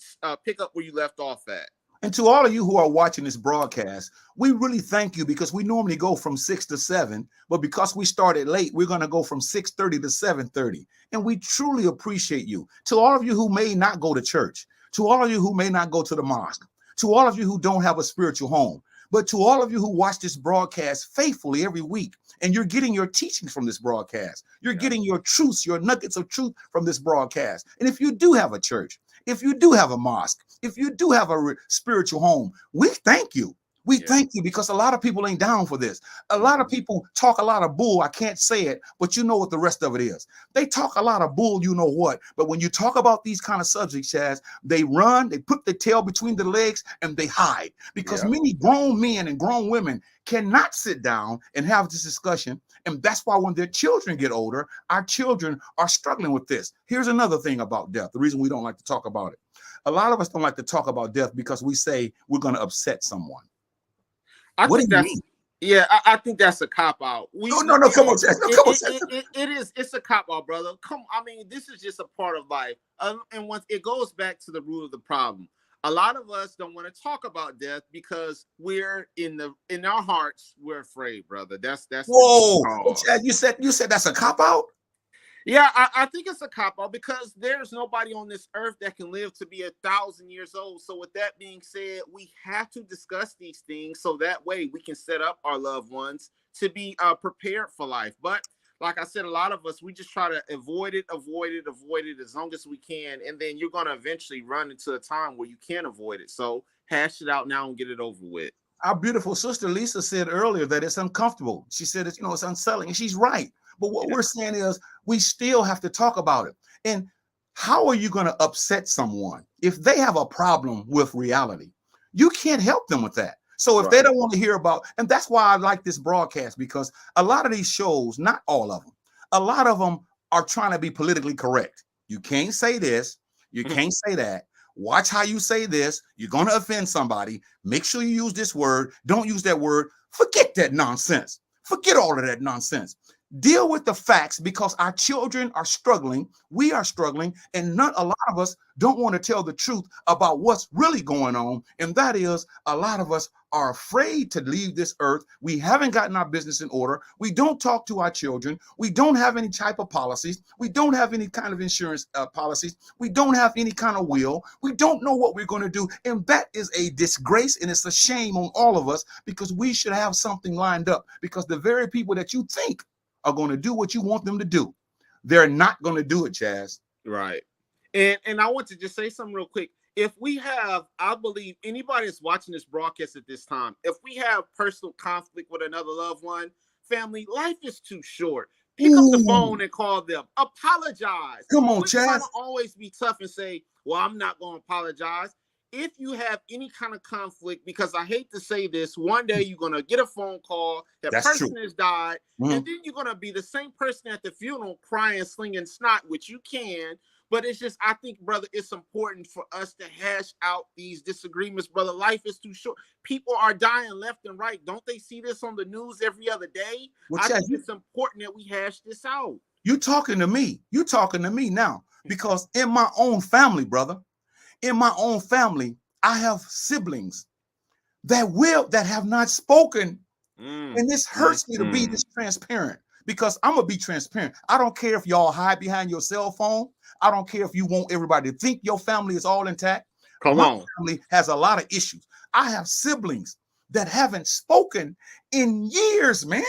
pick up where you left off at. And to all of you who are watching this broadcast, we really thank you, because we normally go from 6 to 7, but because we started late, we're going to go from 6:30 to 7:30. And we truly appreciate you. To all of you who may not go to church, to all of you who may not go to the mosque, to all of you who don't have a spiritual home, but to all of you who watch this broadcast faithfully every week, and you're getting your teachings from this broadcast, you're getting your truths, your nuggets of truth from this broadcast. And if you do have a church, if you do have a mosque, if you do have a spiritual home, we thank you. We thank you, because a lot of people ain't down for this. A lot of people talk a lot of bull. I can't say it, but you know what the rest of it is. They talk a lot of bull, you know what. But when you talk about these kind of subjects, Chaz, they run, they put their tail between their legs, and they hide. Because many grown men and grown women cannot sit down and have this discussion. And that's why when their children get older, our children are struggling with this. Here's another thing about death. The reason we don't like to talk about it. A lot of us don't like to talk about death because we say we're going to upset someone. I think that's a cop out. No, come on, Chaz. It's a cop out, brother. This is just a part of life. And once it goes back to the root of the problem, a lot of us don't want to talk about death because we're in our hearts, we're afraid, brother. That's whoa. Chaz, you said that's a cop out? Yeah, I think it's a cop-out, because there's nobody on this earth that can live to be 1,000 years old. So with that being said, we have to discuss these things so that way we can set up our loved ones to be prepared for life. But like I said, a lot of us, we just try to avoid it as long as we can. And then you're going to eventually run into a time where you can't avoid it. So hash it out now and get it over with. Our beautiful sister Lisa said earlier that it's uncomfortable. She said it's, it's unsettling, and she's right. But what we're saying is we still have to talk about it. And how are you going to upset someone if they have a problem with reality? You can't help them with that. So if they don't want to hear about, and that's why I like this broadcast, because a lot of these shows, not all of them, a lot of them are trying to be politically correct. You can't say this, you can't say that. Watch how you say this. You're going to offend somebody. Make sure you use this word. Don't use that word. Forget that nonsense. Forget all of that nonsense. Deal with the facts, because our children are struggling. We are struggling, and a lot of us don't want to tell the truth about what's really going on. And that is, a lot of us are afraid to leave this earth. We haven't gotten our business in order. We don't talk to our children. We don't have any type of policies. We don't have any kind of insurance policies. We don't have any kind of will. We don't know what we're going to do. And that is a disgrace, and it's a shame on all of us, because we should have something lined up, because the very people that you think are going to do what you want them to do, they're not going to do it, Chaz. Right. And I want to just say something real quick. If we have, I believe anybody that's watching this broadcast at this time, if we have personal conflict with another loved one, family, life is too short. Pick up the phone and call them. Apologize. Come on, We're Chaz. trying to always be tough and say, well, I'm not going to apologize. If you have any kind of conflict, because I hate to say this, one day you're going to get a phone call, that person has died, and then you're going to be the same person at the funeral crying, slinging snot, which you can. But it's just, I think, brother, it's important for us to hash out these disagreements, brother. Life is too short. People are dying left and right. Don't they see this on the news every other day? Well, I think it's important that we hash this out. You talking to me. You talking to me now, because in my own family, brother, in my own family, I have siblings that have not spoken. And this hurts me to be this transparent, because I'm going to be transparent. I don't care if y'all hide behind your cell phone. I don't care if you want everybody to think your family is all intact. My family has a lot of issues. I have siblings that haven't spoken in years, man.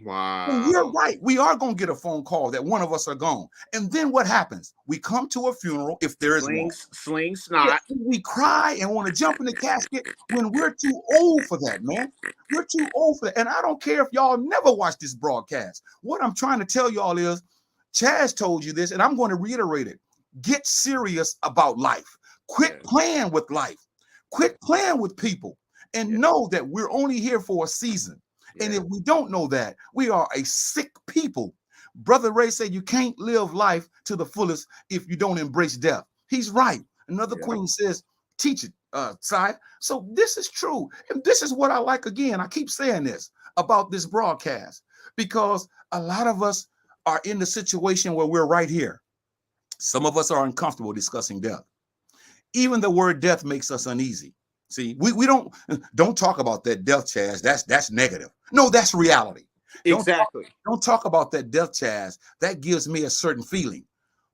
Wow. And you're right. We are going to get a phone call that one of us are gone. And then what happens? We come to a funeral, if there is one. Sling snot. We cry and want to jump in the casket when we're too old for that, man. We're too old for that. And I don't care if y'all never watch this broadcast. What I'm trying to tell y'all is, Chaz told you this, and I'm going to reiterate it. Get serious about life. Quit playing with life. Quit playing with people. And know that we're only here for a season. And if we don't know that, we are a sick people. Brother Ray said you can't live life to the fullest if you don't embrace death. He's right. Another queen says, teach it, side. So this is true. And this is what I like. Again, I keep saying this about this broadcast, because a lot of us are in the situation where we're right here. Some of us are uncomfortable discussing death. Even the word death makes us uneasy. See, we don't talk about that death, Chaz. That's negative. No, that's reality. Exactly. Don't talk about that death, Chaz. That gives me a certain feeling.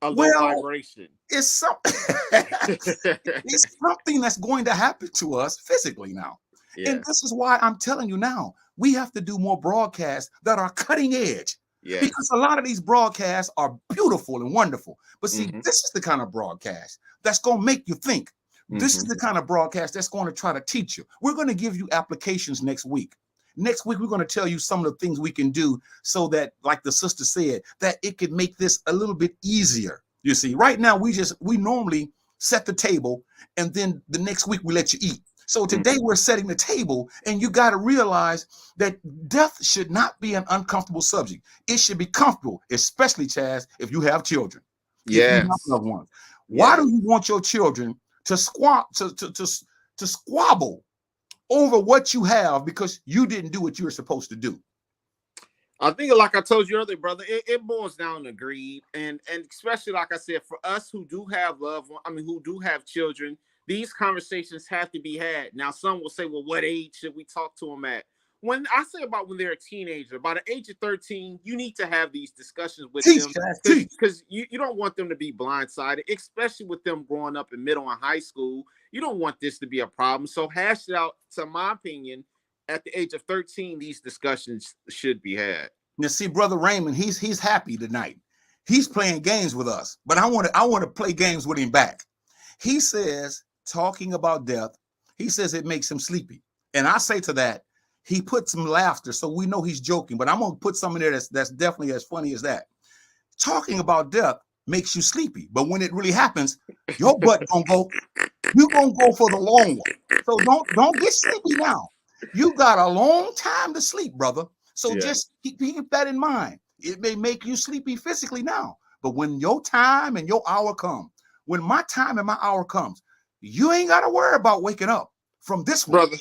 A low vibration. It's something. It's something that's going to happen to us physically now. Yeah. And this is why I'm telling you now, we have to do more broadcasts that are cutting edge. Yeah. Because a lot of these broadcasts are beautiful and wonderful. But see, this is the kind of broadcast that's going to make you think. This is the kind of broadcast that's going to try to teach you. We're going to give you applications next week. Next week, we're going to tell you some of the things we can do so that, like the sister said, that it could make this a little bit easier. You see, right now, we normally set the table, and then the next week we let you eat. So today we're setting the table, and you got to realize that death should not be an uncomfortable subject. It should be comfortable, especially, Chaz, if you have children. Yes. Loved ones. Why do you want your children to squabble over what you have because you didn't do what you were supposed to do? I think, like I told you earlier, brother, it boils down to greed, and especially, like I said, for us who do have loved ones, who do have children, these conversations have to be had. Now, some will say, well, what age should we talk to them at? When I say about when they're a teenager, by the age of 13, you need to have these discussions with them, because you don't want them to be blindsided, especially with them growing up in middle and high school. You don't want this to be a problem. So hash it out, to my opinion, at the age of 13, these discussions should be had. Now, see, Brother Raymond, he's happy tonight. He's playing games with us, but I want to play games with him back. He says, talking about death, he says it makes him sleepy. And I say to that, he put some laughter, so we know he's joking. But I'm gonna put something there that's definitely as funny as that. Talking about death makes you sleepy, but when it really happens, your butt gonna go. You're gonna go for the long one. So don't get sleepy now. You got a long time to sleep, brother. So Yeah. just keep that in mind. It may make you sleepy physically now, but when your time and your hour come, when my time and my hour comes, you ain't got to worry about waking up from this one. Brother.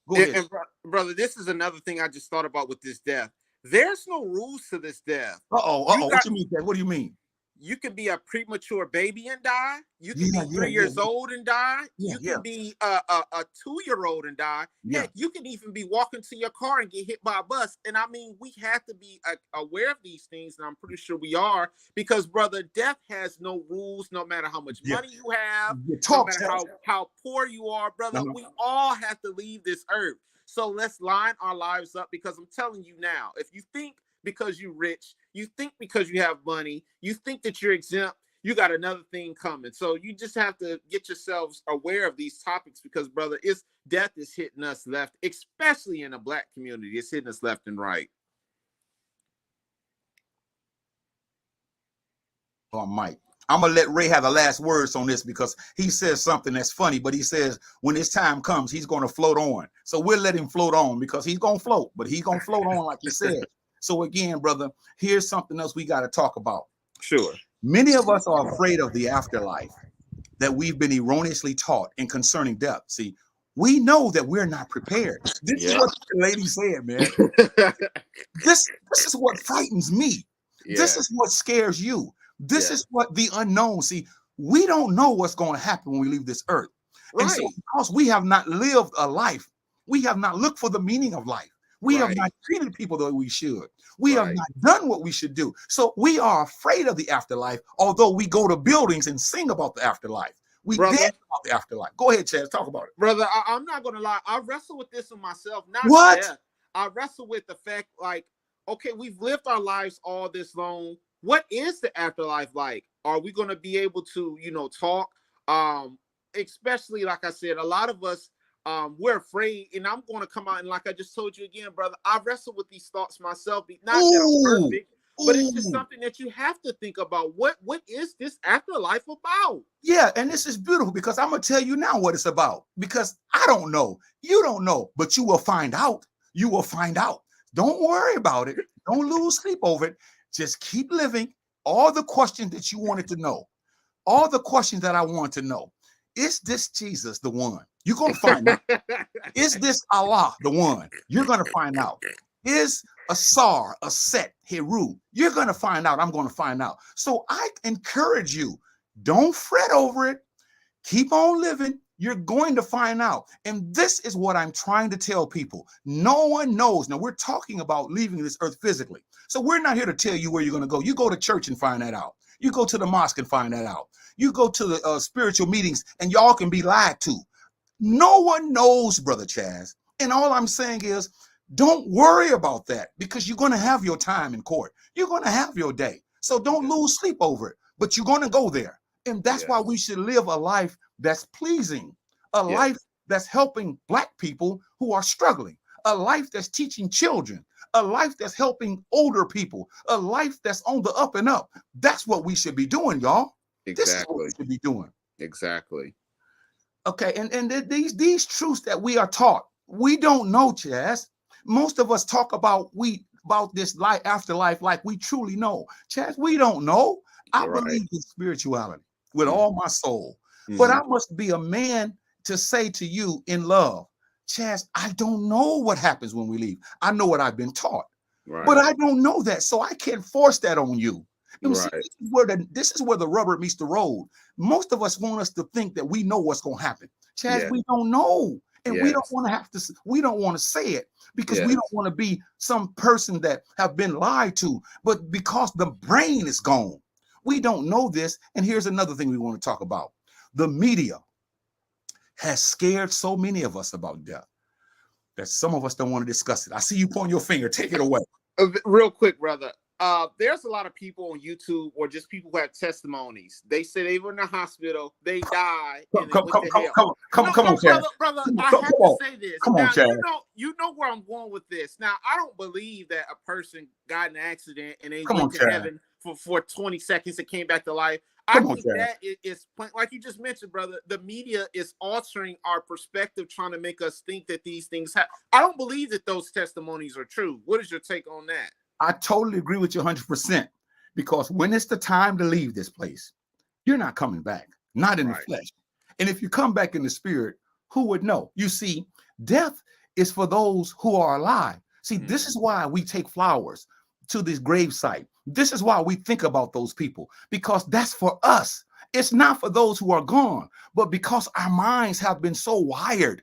Go ahead. And brother, this is another thing I just thought about with this death. There's no rules to this death. What you mean? What do you mean? You can be a premature baby and die. You can Yeah, be 3 years old and die. Yeah, You can be a 2-year-old and die. Yeah. Heck, you can even be walking to your car and get hit by a bus. And I mean, we have to be aware of these things, and I'm pretty sure we are, because brother, death has no rules. No matter how much money you have, no matter how poor you are, brother, we all have to leave this earth. So let's line our lives up, because I'm telling you now, if you think because you're rich, you think because you have money, you think that you're exempt, you got another thing coming. So you just have to get yourselves aware of these topics, because brother, death is hitting us left, especially in the Black community. It's hitting us left and right. Oh, Mike, I'm gonna let Ray have the last words on this, because he says something that's funny, but he says when his time comes, he's gonna float on. So we'll let him float on, because he's gonna float, but he's gonna float on like he said. So again, brother, here's something else we got to talk about. Sure. Many of us are afraid of the afterlife that we've been erroneously taught in concerning death. See, we know that we're not prepared. This is what the lady said, man. This is what frightens me. This is what scares you. This is what the unknown. See, we don't know what's going to happen when we leave this earth. Right. And so because we have not lived a life, we have not looked for the meaning of life. We have not treated people the way we should. We have not done what we should do. So we are afraid of the afterlife, although we go to buildings and sing about the afterlife. We dance about the afterlife. Go ahead, Chaz, talk about it. Brother, I'm not going to lie. I wrestle with this in myself. Not death. I wrestle with the fact, like, okay, we've lived our lives all this long. What is the afterlife like? Are we going to be able to, talk? Especially, like I said, a lot of us, we're afraid, and I'm going to come out and, like I just told you again, brother, I wrestle with these thoughts myself. Not that I'm perfect, but it's just something that you have to think about. What is this afterlife about? Yeah, and this is beautiful, because I'm going to tell you now what it's about, because I don't know. You don't know, but you will find out. You will find out. Don't worry about it. Don't lose sleep over it. Just keep living. All the questions that you wanted to know, all the questions that I want to know. Is this Jesus the one? You're going to find out. Is this Allah the one? You're going to find out. Is Asar, Aset, Heru? You're going to find out. I'm going to find out. So I encourage you, don't fret over it. Keep on living. You're going to find out. And this is what I'm trying to tell people. No one knows. Now, we're talking about leaving this earth physically. So we're not here to tell you where you're going to go. You go to church and find that out. You go to the mosque and find that out. You go to the spiritual meetings, and y'all can be lied to. No one knows, Brother Chaz. And all I'm saying is, don't worry about that, because you're going to have your time in court. You're going to have your day. So don't lose sleep over it, but you're going to go there. And that's why we should live a life that's pleasing, a life that's helping Black people who are struggling, a life that's teaching children, a life that's helping older people, a life that's on the up and up. That's what we should be doing, y'all. Exactly. This is what we should be doing. Exactly. Okay, and these truths that we are taught, we don't know, Chaz. Most of us talk about this life, afterlife, like we truly know. Chaz, we don't know. I believe in spirituality with all my soul, but I must be a man to say to you in love, Chaz, I don't know what happens when we leave. I know what I've been taught, but I don't know that, so I can't force that on you. See, this is where the rubber meets the road. Most of us want us to think that we know what's going to happen. Chaz, we don't know. And we don't want to say it, because we don't want to be some person that have been lied to. But because the brain is gone, we don't know this. And here's another thing we want to talk about. The media has scared so many of us about death that some of us don't want to discuss it. I see you pointing your finger. Take it away. Real quick, brother. there's a lot of people on YouTube or just people who have testimonies. They say they were in the hospital, they died, and they went to hell. Come on, Chad. Brother, Come I have to on. say this. Come on, Now, Chad. you know where I'm going with this. Now, I don't believe that a person got in an accident and they Come went on, to Chad. heaven for 20 seconds and came back to life. Come I on, think Chad. that is like you just mentioned, brother. The media is altering our perspective, trying to make us think that these things happen. I don't believe that those testimonies are true. What is your take on that? I totally agree with you 100%, because when it's the time to leave this place, you're not coming back, not in the flesh. And if you come back in the spirit, who would know? You see, death is for those who are alive. See, this is why we take flowers to this gravesite. This is why we think about those people, because that's for us. It's not for those who are gone, but because our minds have been so wired,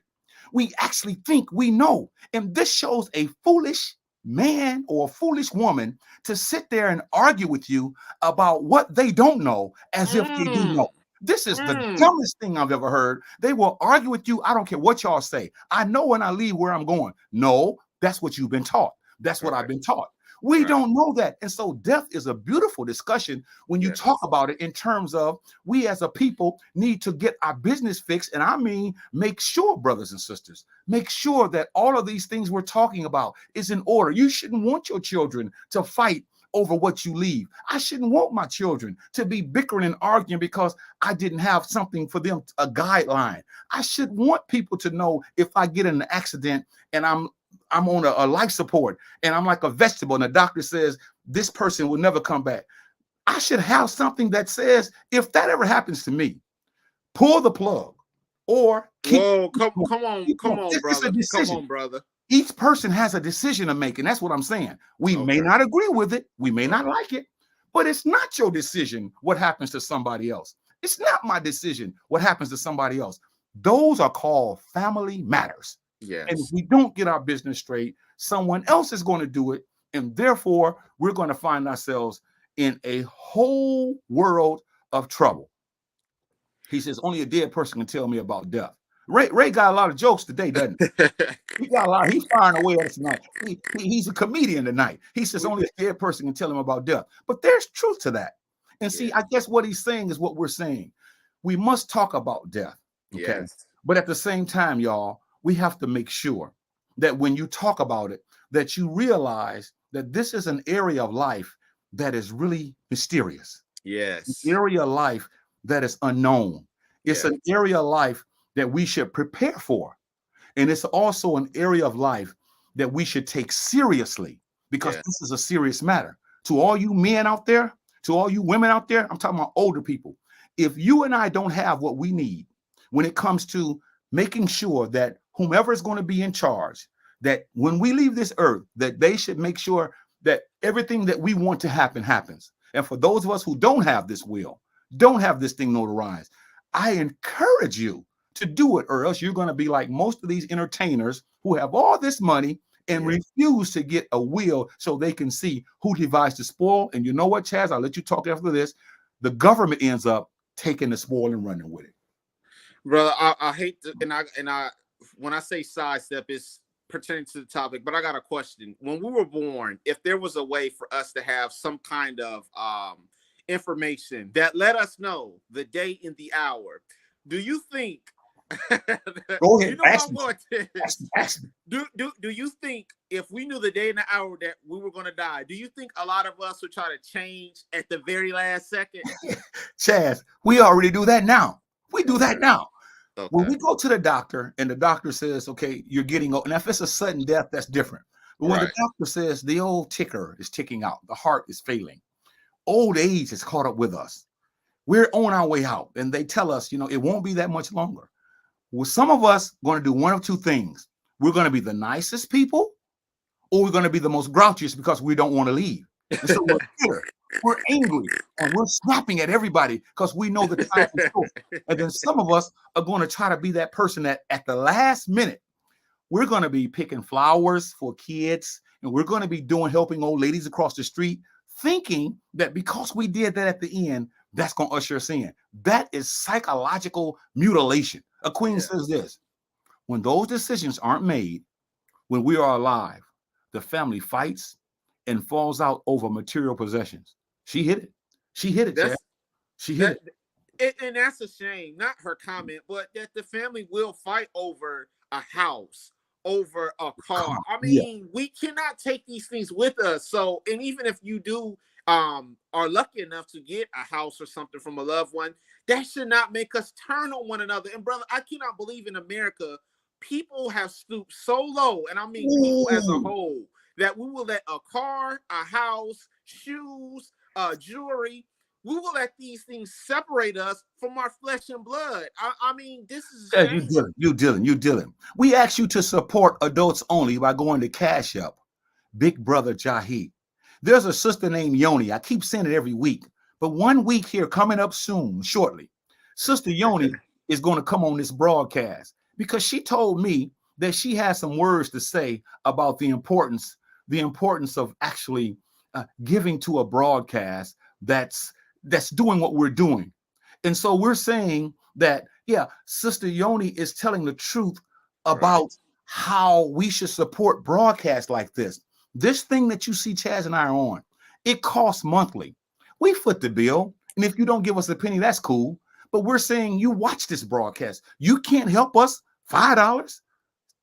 we actually think we know. And this shows a foolish man or a foolish woman to sit there and argue with you about what they don't know as if they do know. This is the dumbest thing I've ever heard. They will argue with you. I don't care what y'all say. I know when I leave where I'm going. No, that's what you've been taught. That's what I've been taught. We don't know that. And so death is a beautiful discussion when you talk about it in terms of we as a people need to get our business fixed. And I mean, make sure, brothers and sisters, make sure that all of these things we're talking about is in order. You shouldn't want your children to fight over what you leave. I shouldn't want my children to be bickering and arguing because I didn't have something for them, a guideline. I should want people to know if I get in an accident and I'm on a life support and I'm like a vegetable and the doctor says this person will never come back. I should have something that says if that ever happens to me, pull the plug or keep. Whoa, come on, brother. Come on, brother. Each person has a decision to make, and that's what I'm saying. We may not agree with it, we may not like it, but it's not your decision what happens to somebody else. It's not my decision what happens to somebody else. Those are called family matters. Yes. And if we don't get our business straight, someone else is going to do it, and therefore we're going to find ourselves in a whole world of trouble. He says, only a dead person can tell me about death. Ray got a lot of jokes today, doesn't he? He got a lot. He's firing away at us tonight. He's a comedian tonight. He says only a dead person can tell him about death. But there's truth to that. And see, I guess what he's saying is what we're saying. We must talk about death. Okay. Yes. But at the same time, y'all, we have to make sure that when you talk about it, that you realize that this is an area of life that is really mysterious. Yes. An area of life that is unknown. It's an area of life that we should prepare for. And it's also an area of life that we should take seriously because this is a serious matter. To all you men out there, to all you women out there, I'm talking about older people. If you and I don't have what we need when it comes to making sure that whomever is going to be in charge, that when we leave this earth, that they should make sure that everything that we want to happen happens. And for those of us who don't have this will, don't have this thing notarized, I encourage you to do it, or else you're going to be like most of these entertainers who have all this money and refuse to get a will so they can see who devised the spoil. And you know what, Chaz? I'll let you talk after this. The government ends up taking the spoil and running with it. Brother, I hate to, and I when I say sidestep, it's pertaining to the topic, but I got a question. When we were born, if there was a way for us to have some kind of information that let us know the day and the hour, do you think go ahead, you know ask me. Do you think if we knew the day and the hour that we were going to die, do you think a lot of us would try to change at the very last second? Chaz, we already do that now. We do that now. Okay. When we go to the doctor and the doctor says, okay, you're getting old. And if it's a sudden death, that's different. But when the doctor says the old ticker is ticking out, the heart is failing, old age has caught up with us. We're on our way out. And they tell us, you know, it won't be that much longer. Well, some of us going to do one of two things. We're going to be the nicest people, or we're going to be the most grouchiest because we don't want to leave. And so we're bitter, we're angry, and we're snapping at everybody because we know the time is short. And then some of us are going to try to be that person that at the last minute, we're going to be picking flowers for kids, and we're going to be helping old ladies across the street, thinking that because we did that at the end, that's going to usher us in. That is psychological mutilation. A queen says this: when those decisions aren't made, when we are alive, the family fights, and falls out over material possessions. She hit it. She hit it, Chad. That's She hit that, it. and that's a shame. Not her comment, but that the family will fight over a house, over a car. I Yeah. mean, we cannot take these things with us. So, and even if you do are lucky enough to get a house or something from a loved one, that should not make us turn on one another. And brother, I cannot believe in America, people have stooped so low, and I mean people as a whole, that we will let a car, a house, shoes, jewelry, we will let these things separate us from our flesh and blood. I mean, this is a shame. You Dylan. We ask you to support Adults Only by going to Cash App, Big Brother Jahi. There's a sister named Yoni. I keep saying it every week, but 1 week here coming up soon, shortly, Sister Yoni is going to come on this broadcast because she told me that she has some words to say about the importance of actually giving to a broadcast that's doing what we're doing. And so we're saying that, yeah, Sister Yoni is telling the truth about how we should support broadcasts like this. This thing that you see Chaz and I are on, it costs monthly. We foot the bill. And if you don't give us a penny, that's cool. But we're saying you watch this broadcast. You can't help us $5,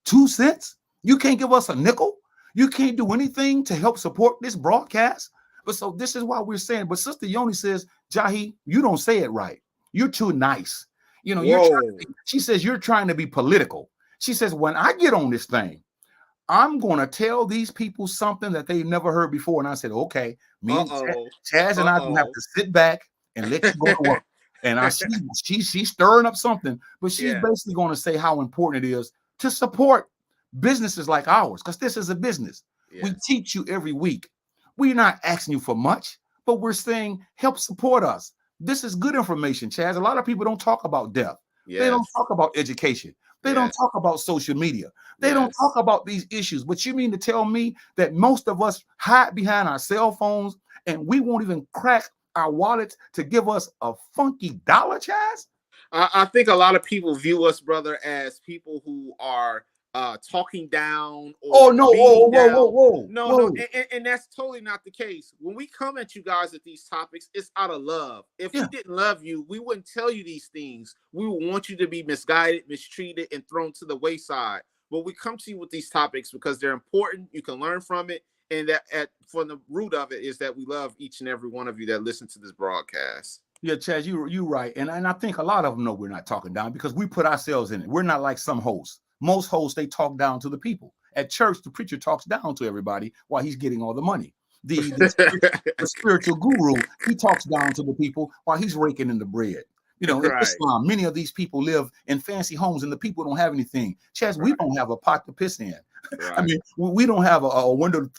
2 cents. You can't give us a nickel. You can't do anything to help support this broadcast. But so this is why we're saying, but Sister Yoni says, Jahi, you don't say it right. You're too nice. You know, she says you're trying to be political. She says, when I get on this thing, I'm going to tell these people something that they've never heard before. And I said, okay, me and Chaz and I will have to sit back and let you go to work. And I see she's stirring up something, but she's basically going to say how important it is to support businesses like ours, because this is a business. We teach you every week. We're not asking you for much, but we're saying help support us. This is good information, Chaz. A lot of people don't talk about death. They don't talk about education. They don't talk about social media. They don't talk about these issues. But you mean to tell me that most of us hide behind our cell phones and we won't even crack our wallets to give us a funky dollar, Chaz? I think a lot of people view us, brother, as people who are talking down. Or No, and that's totally not the case. When we come at you guys at these topics, it's out of love. If we didn't love you, we wouldn't tell you these things. We would want you to be misguided, mistreated, and thrown to the wayside. But we come to you with these topics because they're important. You can learn from it, and that from the root of it is that we love each and every one of you that listen to this broadcast. Yeah, Chaz, you're right. And I think a lot of them know we're not talking down because we put ourselves in it. We're not like some hosts. Most hosts, they talk down to the people. At church, the preacher talks down to everybody while he's getting all the money. The spiritual guru, he talks down to the people while he's raking in the bread. You know, in Islam, many of these people live in fancy homes and the people don't have anything. Chaz, we don't have a pot to piss in. I mean, we don't have a window.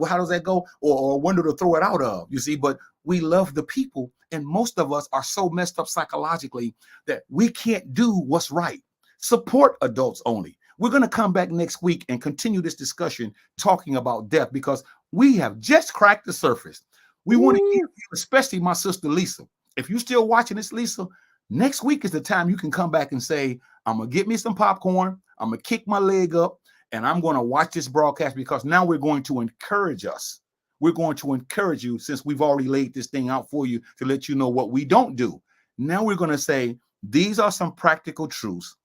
How does that go? Or a window to throw it out of, you see, but we love the people. And most of us are so messed up psychologically that we can't do what's right. Support Adults Only. We're going to come back next week and continue this discussion talking about death because we have just cracked the surface. We want to hear you, especially my sister Lisa. If you're still watching this, Lisa, next week is the time you can come back and say, I'm going to get me some popcorn. I'm going to kick my leg up and I'm going to watch this broadcast because now we're going to encourage us. We're going to encourage you since we've already laid this thing out for you to let you know what we don't do. Now we're going to say, these are some practical truths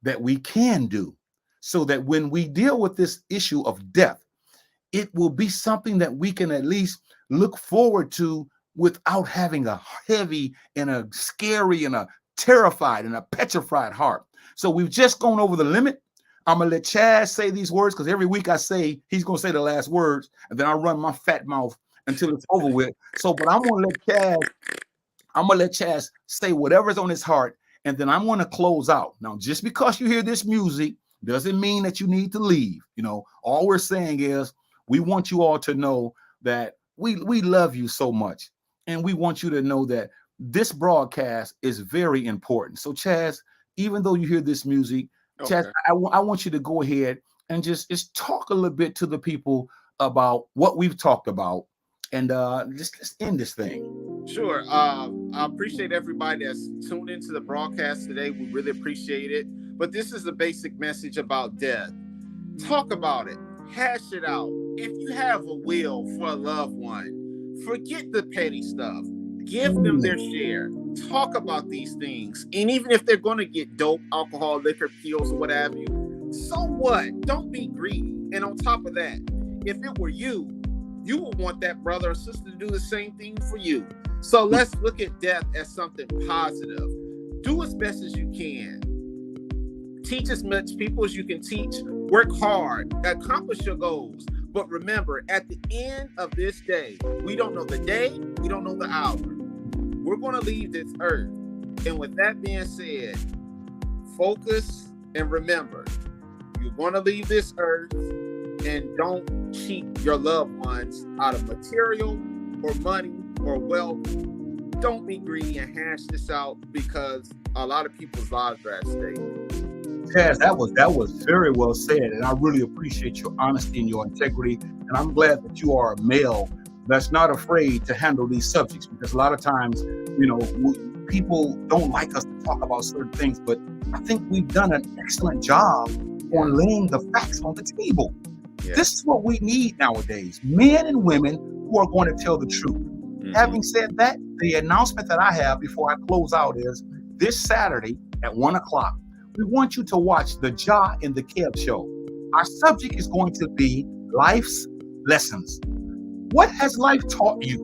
that we can do so that when we deal with this issue of death, it will be something that we can at least look forward to without having a heavy and a scary and a terrified and a petrified heart. So we've just gone over the limit. I'm going to let Chaz say these words because every week I say he's going to say the last words and then I run my fat mouth until it's over with. So, but I'm going to let Chaz say whatever's on his heart and then I'm going to close out. Now, just because you hear this music doesn't mean that you need to leave. You know, all we're saying is we want you all to know that we love you so much. And we want you to know that this broadcast is very important. So, Chaz, even though you hear this music, Chaz, I want you to go ahead and just talk a little bit to the people about what we've talked about and let's end this thing. Sure. I appreciate everybody that's tuned into the broadcast today. We really appreciate it. But this is the basic message about death. Talk about it. hash it out. If you have a will for a loved one, forget the petty stuff. Give them their share. Talk about these things. And even if they're going to get dope, alcohol, liquor, pills, or what have you, so what? Don't be greedy. And on top of that, if it were you, you would want that brother or sister to do the same thing for you. So let's look at death as something positive. Do as best as you can. Teach as much people as you can teach. Work hard. Accomplish your goals. But remember, at the end of this day, we don't know the day, we don't know the hour. We're going to leave this earth. And with that being said, focus and remember, you're going to leave this earth, and don't cheat your loved ones out of material or money or wealth. Don't be greedy and hash this out, because a lot of people's lives are at stake. Chaz, that was very well said, and I really appreciate your honesty and your integrity. And I'm glad that you are a male that's not afraid to handle these subjects, because a lot of times, people don't like us to talk about certain things, but I think we've done an excellent job on laying the facts on the table. Yeah. This is what we need nowadays: men and women who are going to tell the truth. Mm-hmm. Having said that, the announcement that I have before I close out is this Saturday at 1 o'clock. We want you to watch the Ja and the Kev show. Our subject is going to be life's lessons. What has life taught you?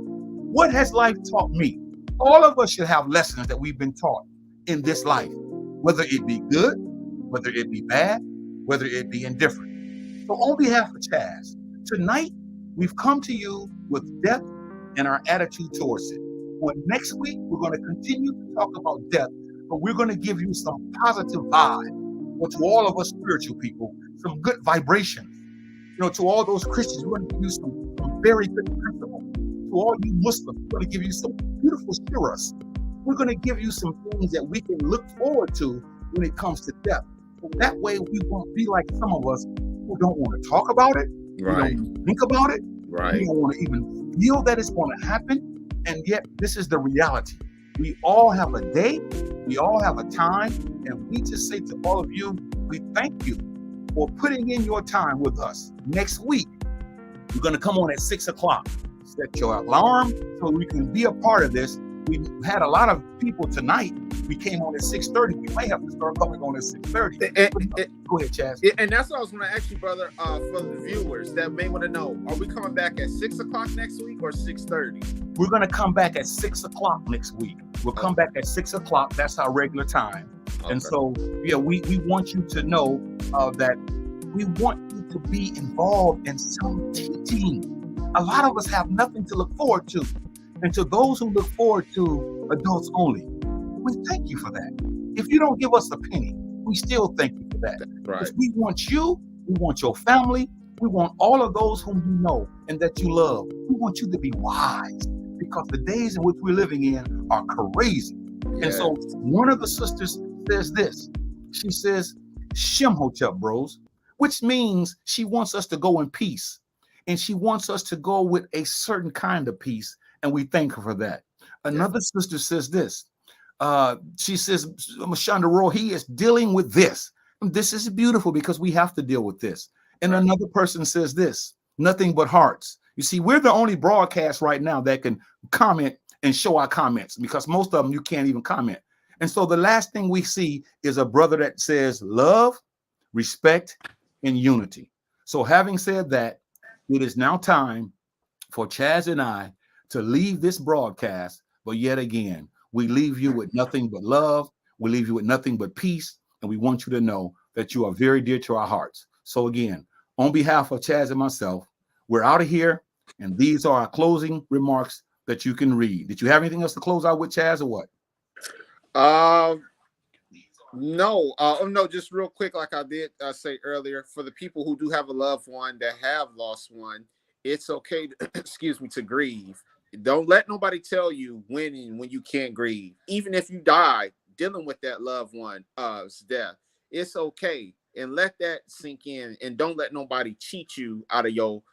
What has life taught me? All of us should have lessons that we've been taught in this life, whether it be good, whether it be bad, whether it be indifferent. So on behalf of Chaz, tonight we've come to you with death and our attitude towards it. Well, next week, we're going to continue to talk about death, but we're going to give you some positive vibe. Well, to all of us spiritual people, some good vibrations. To all those Christians, we're going to give you some very good principles. To all you Muslims, we're going to give you some beautiful shiras. We're going to give you some things that we can look forward to when it comes to death. So that way, we won't be like some of us who don't want to talk about it, Right. we don't think about it, Right. we don't want to even feel that it's going to happen. And yet, this is the reality. We all have a day, we all have a time, and we just say to all of you, we thank you for putting in your time with us. Next week, we're going to come on at 6 o'clock. Set your alarm so we can be a part of this. We had a lot of people tonight. We came on at 6:30. We may have to start coming on at 6:30. Go ahead, Chaz. And that's what I was going to ask you, brother, for the viewers that may want to know, are we coming back at 6 o'clock next week or 6:30? We're going to come back at 6 o'clock next week. We'll come back at 6 o'clock. That's our regular time. Okay. And so, we want you to know that we want you to be involved in some teaching. A lot of us have nothing to look forward to. And to those who look forward to adults only, we thank you for that. If you don't give us a penny, we still thank you for that. Right. Because we want you, we want your family, we want all of those whom you know and that you love. We want you to be wise, because the days in which we're living in are crazy. Yeah. And so one of the sisters says this. She says, Shimhotep, bros, which means she wants us to go in peace. And she wants us to go with a certain kind of peace. And we thank her for that. Another sister says this. She says, Mashonda Roy, he is dealing with this. This is beautiful because we have to deal with this. And Right. another person says this, nothing but hearts. You see, we're the only broadcast right now that can comment and show our comments, because most of them you can't even comment. And so the last thing we see is a brother that says love, respect, and unity. So having said that, it is now time for Chaz and I to leave this broadcast. But yet again, we leave you with nothing but love. We leave you with nothing but peace. And we want you to know that you are very dear to our hearts. So again, on behalf of Chaz and myself, we're out of here. And these are our closing remarks that you can read. Did you have anything else to close out with, Chaz, or what? No, just real quick, like I did say earlier, for the people who do have a loved one that have lost one, it's okay to, to grieve. Don't let nobody tell you when you can't grieve. Even if you die dealing with that loved one's death, it's okay. And let that sink in, and don't let nobody cheat you out of your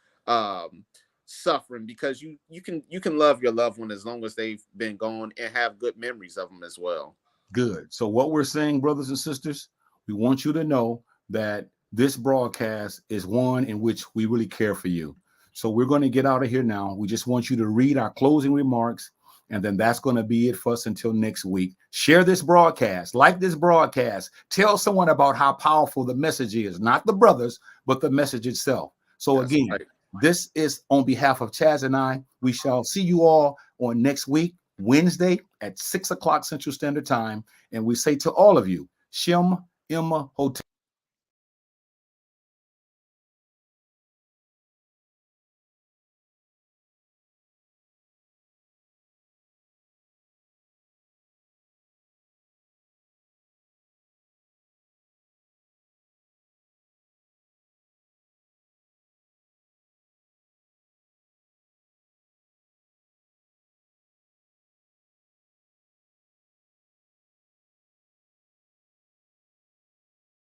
suffering, because you can love your loved one as long as they've been gone and have good memories of them as well. Good. So what we're saying, brothers and sisters, we want you to know that this broadcast is one in which we really care for you. So we're going to get out of here now. We just want you to read our closing remarks, and then that's going to be it for us until next week. Share this broadcast, like this broadcast. Tell someone about how powerful the message is, not the brothers, but the message itself. So That's again, right. this is on behalf of Chaz and I. We shall see you all on next week, Wednesday at 6 o'clock Central Standard Time. And we say to all of you, Shem Emma Hotel.